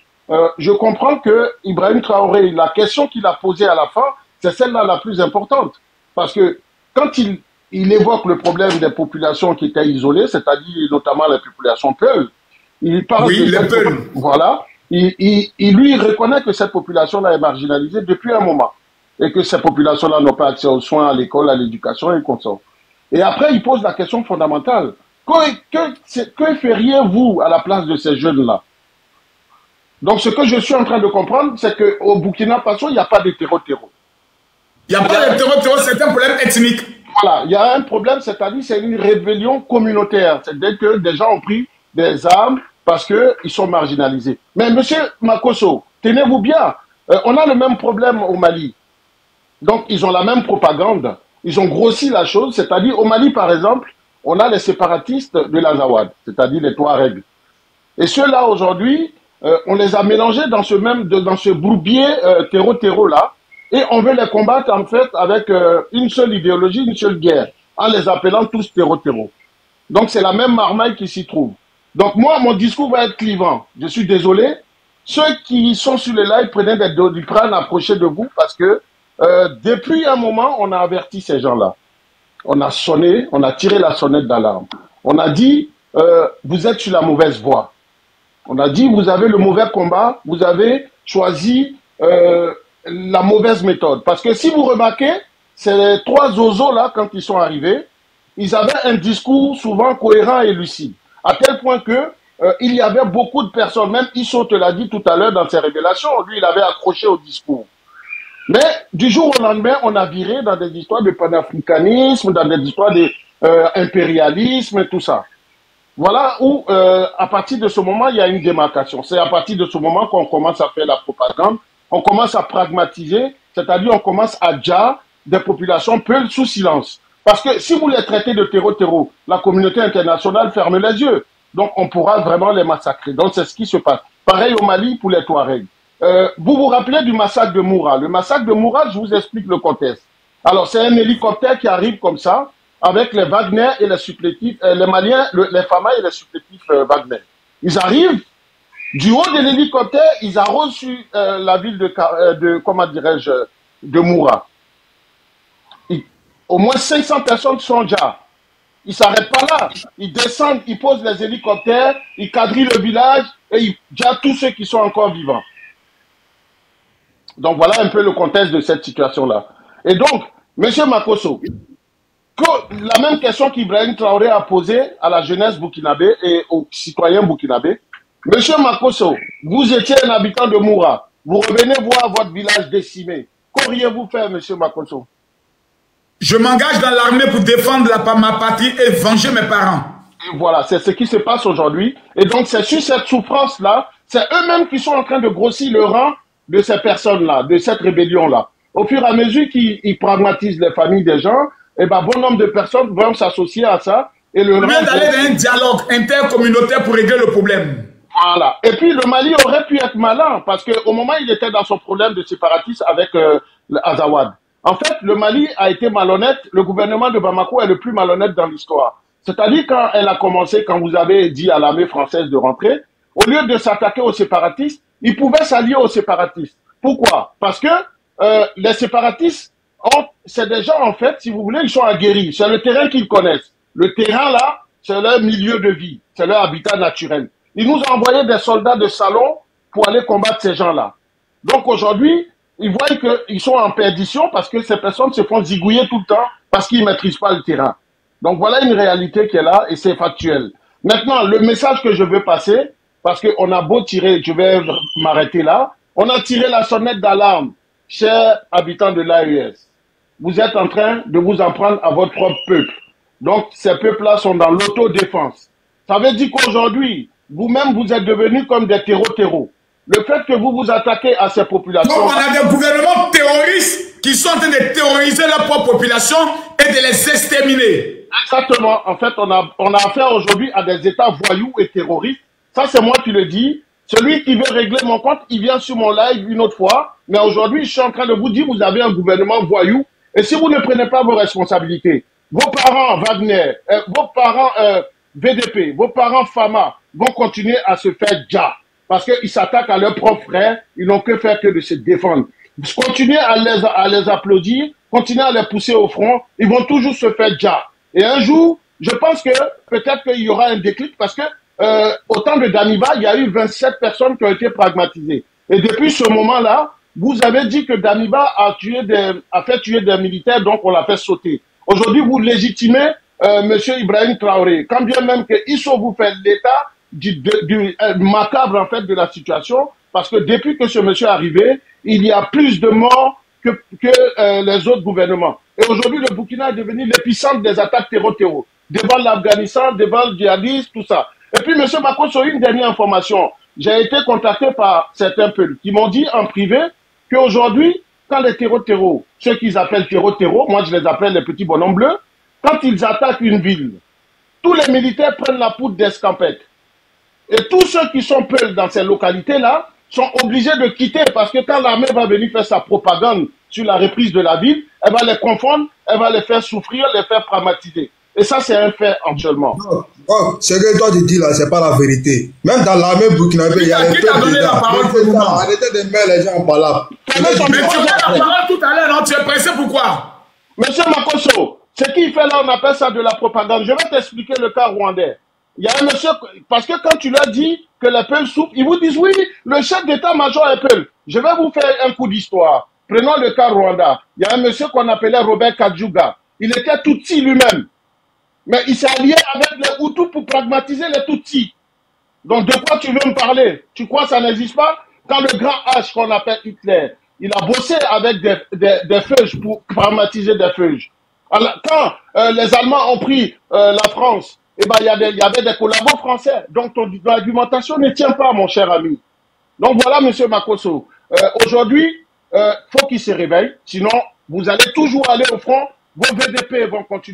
je comprends que Ibrahim Traoré, la question qu'il a posée à la fin, c'est celle-là la plus importante. Parce que quand il évoque le problème des populations qui étaient isolées, c'est-à-dire notamment les populations Peul, il parle de cette voilà, il lui reconnaît que cette population-là est marginalisée depuis un moment et que ces populations-là n'ont pas accès aux soins, à l'école, à l'éducation et consort. Et après, il pose la question fondamentale. Que feriez-vous à la place de ces jeunes-là? Donc, ce que je suis en train de comprendre, c'est qu'au Burkina Faso, il n'y a pas de terreau-terreau. Il n'y a pas de terreau-terreau, c'est un problème ethnique. Voilà, il y a un problème, c'est-à-dire c'est une rébellion communautaire. C'est-à-dire que des gens ont pris des armes parce qu'ils sont marginalisés. Mais monsieur Makoso, tenez-vous bien, on a le même problème au Mali. Donc, ils ont la même propagande. Ils ont grossi la chose, c'est-à-dire au Mali, par exemple, on a les séparatistes de l'Azawad, c'est-à-dire les Touaregs. Et ceux-là, aujourd'hui, on les a mélangés dans ce bourbier terreau-terreau-là, et on veut les combattre, en fait, avec une seule idéologie, une seule guerre, en les appelant tous terreau-terreau. Donc, c'est la même marmaille qui s'y trouve. Donc, moi, mon discours va être clivant. Je suis désolé. Ceux qui sont sur les lives, prenez des Doliprane, approchez de vous, parce que depuis un moment, on a averti ces gens-là. On a sonné, on a tiré la sonnette d'alarme. On a dit, vous êtes sur la mauvaise voie. On a dit, vous avez le mauvais combat, vous avez choisi la mauvaise méthode. Parce que si vous remarquez, ces 3 zozos-là, quand ils sont arrivés, ils avaient un discours souvent cohérent et lucide. À tel point que il y avait beaucoup de personnes, même Isso te l'a dit tout à l'heure dans ses révélations, lui, il avait accroché au discours. Mais du jour au lendemain, on a viré dans des histoires de panafricanisme, dans des histoires d'impérialisme et tout ça. Voilà où, à partir de ce moment, il y a une démarcation. C'est à partir de ce moment qu'on commence à faire la propagande, on commence à pragmatiser, c'est-à-dire on commence à dire des populations peu sous silence. Parce que si vous les traitez de terreau-terreau, la communauté internationale ferme les yeux. Donc on pourra vraiment les massacrer. Donc c'est ce qui se passe. Pareil au Mali pour les Touaregs. Vous vous rappelez du massacre de Moura. Le massacre de Moura, je vous explique le contexte. Alors, c'est un hélicoptère qui arrive comme ça, avec les Wagner et les supplétifs, les Maliens, les Fama et les supplétifs Wagner. Ils arrivent, du haut de l'hélicoptère, ils arrosent sur la ville comment dirais-je, de Moura. Au moins 500 personnes sont déjà. Ils s'arrêtent pas là. Ils descendent, ils posent les hélicoptères, ils quadrillent le village et ils gardent tous ceux qui sont encore vivants. Donc voilà un peu le contexte de cette situation-là. Et donc, monsieur Makoso, la même question qu'Ibrahim Traoré a posée à la jeunesse burkinabé et aux citoyens burkinabés. Monsieur Makoso, vous étiez un habitant de Moura. Vous revenez voir votre village décimé. Qu'auriez-vous fait, monsieur Makoso? Je m'engage dans l'armée pour défendre ma patrie et venger mes parents. Et voilà, c'est ce qui se passe aujourd'hui. Et donc, c'est sur cette souffrance-là, c'est eux-mêmes qui sont en train de grossir le rang de ces personnes-là, de cette rébellion-là. Au fur et à mesure qu'ils pragmatisent les familles des gens, et ben, bon nombre de personnes vont s'associer à ça. Et le vient d'aller dans un dialogue intercommunautaire pour régler le problème. Voilà. Et puis le Mali aurait pu être malin parce qu'au moment où il était dans son problème de séparatisme avec Azawad, en fait, le Mali a été malhonnête. Le gouvernement de Bamako est le plus malhonnête dans l'histoire. C'est-à-dire quand elle a commencé, quand vous avez dit à l'armée française de rentrer, au lieu de s'attaquer aux séparatistes, ils pouvaient s'allier aux séparatistes. Pourquoi? Parce que les séparatistes, c'est des gens, en fait, si vous voulez, ils sont aguerris. C'est le terrain qu'ils connaissent. Le terrain, là, c'est leur milieu de vie. C'est leur habitat naturel. Ils nous ont envoyé des soldats de salon pour aller combattre ces gens-là. Donc aujourd'hui, ils voient qu'ils sont en perdition parce que ces personnes se font zigouiller tout le temps parce qu'ils ne maîtrisent pas le terrain. Donc voilà une réalité qui est là et c'est factuel. Maintenant, le message que je veux passer, parce qu'on a beau tirer, je vais m'arrêter là, on a tiré la sonnette d'alarme, chers habitants de l'AES. Vous êtes en train de vous en prendre à votre propre peuple. Donc ces peuples-là sont dans l'autodéfense. Ça veut dire qu'aujourd'hui, vous-même, vous êtes devenus comme des terreaux. Le fait que vous vous attaquez à ces populations... Donc, on a des gouvernements terroristes qui sont en train de terroriser leur propre population et de les exterminer. Exactement. En fait, on a affaire aujourd'hui à des États voyous et terroristes. Ça, c'est moi qui le dis. Celui qui veut régler mon compte, il vient sur mon live une autre fois. Mais aujourd'hui, je suis en train de vous dire, vous avez un gouvernement voyou. Et si vous ne prenez pas vos responsabilités, vos parents Wagner, vos parents VDP, vos parents Fama vont continuer à se faire dja. Parce qu'ils s'attaquent à leurs propres frères, ils n'ont que faire que de se défendre. Continuez à les applaudir, continuez à les pousser au front, ils vont toujours se faire dja. Et un jour, je pense que peut-être qu'il y aura un déclic parce que au temps de Damiba, il y a eu 27 personnes qui ont été pragmatisées. Et depuis ce moment-là, vous avez dit que Damiba a fait tuer des militaires, donc on l'a fait sauter. Aujourd'hui, vous légitimez Monsieur Ibrahim Traoré, quand bien même que Issou vous fait l'état du macabre en fait de la situation, parce que depuis que ce monsieur est arrivé, il y a plus de morts que les autres gouvernements. Et aujourd'hui, le Burkina est devenu l'épicentre des attaques terreau, devant l'Afghanistan, devant le djihadisme, tout ça. Et puis, monsieur Makosso, une dernière information. J'ai été contacté par certains peuples qui m'ont dit en privé qu'aujourd'hui, quand les terreaux, ceux qu'ils appellent terreau, moi je les appelle les petits bonhommes bleus, quand ils attaquent une ville, tous les militaires prennent la poudre d'escampette. Et tous ceux qui sont peuls dans ces localités-là sont obligés de quitter parce que quand l'armée va venir faire sa propagande sur la reprise de la ville, elle va les confondre, elle va les faire souffrir, les faire traumatiser. Et ça, c'est un fait actuellement. Non, ce que toi tu dis là, c'est pas la vérité. Même dans l'armée burkinabé, il y a les peuples dedans. Arrêtez de mettre les gens par là. Mais tu as la parole tout à l'heure, non? Tu es pressé pourquoi? Monsieur Makosso, ce qu'il fait là, on appelle ça de la propagande. Je vais t'expliquer le cas rwandais. Il y a un monsieur, parce que quand tu leur dis que les Peuls souffrent, ils vous disent oui, le chef d'état-major est Peul. Je vais vous faire un coup d'histoire. Prenons le cas Rwanda. Il y a un monsieur qu'on appelait Robert Kadjuga. Il était Tutsi lui-même. Mais il s'est allié avec les Hutus pour pragmatiser les Tutsis. Donc de quoi tu veux me parler? Tu crois que ça n'existe pas? Quand le grand H qu'on appelle Hitler, il a bossé avec des feuilles pour pragmatiser des feuilles. Alors, quand les Allemands ont pris la France, eh ben, il y avait des collabos français. Donc, ton argumentation ne tient pas, mon cher ami. Donc, voilà, monsieur Makosso. Aujourd'hui, faut qu'il se réveille. Sinon, vous allez toujours aller au front. Vos VDP vont continuer.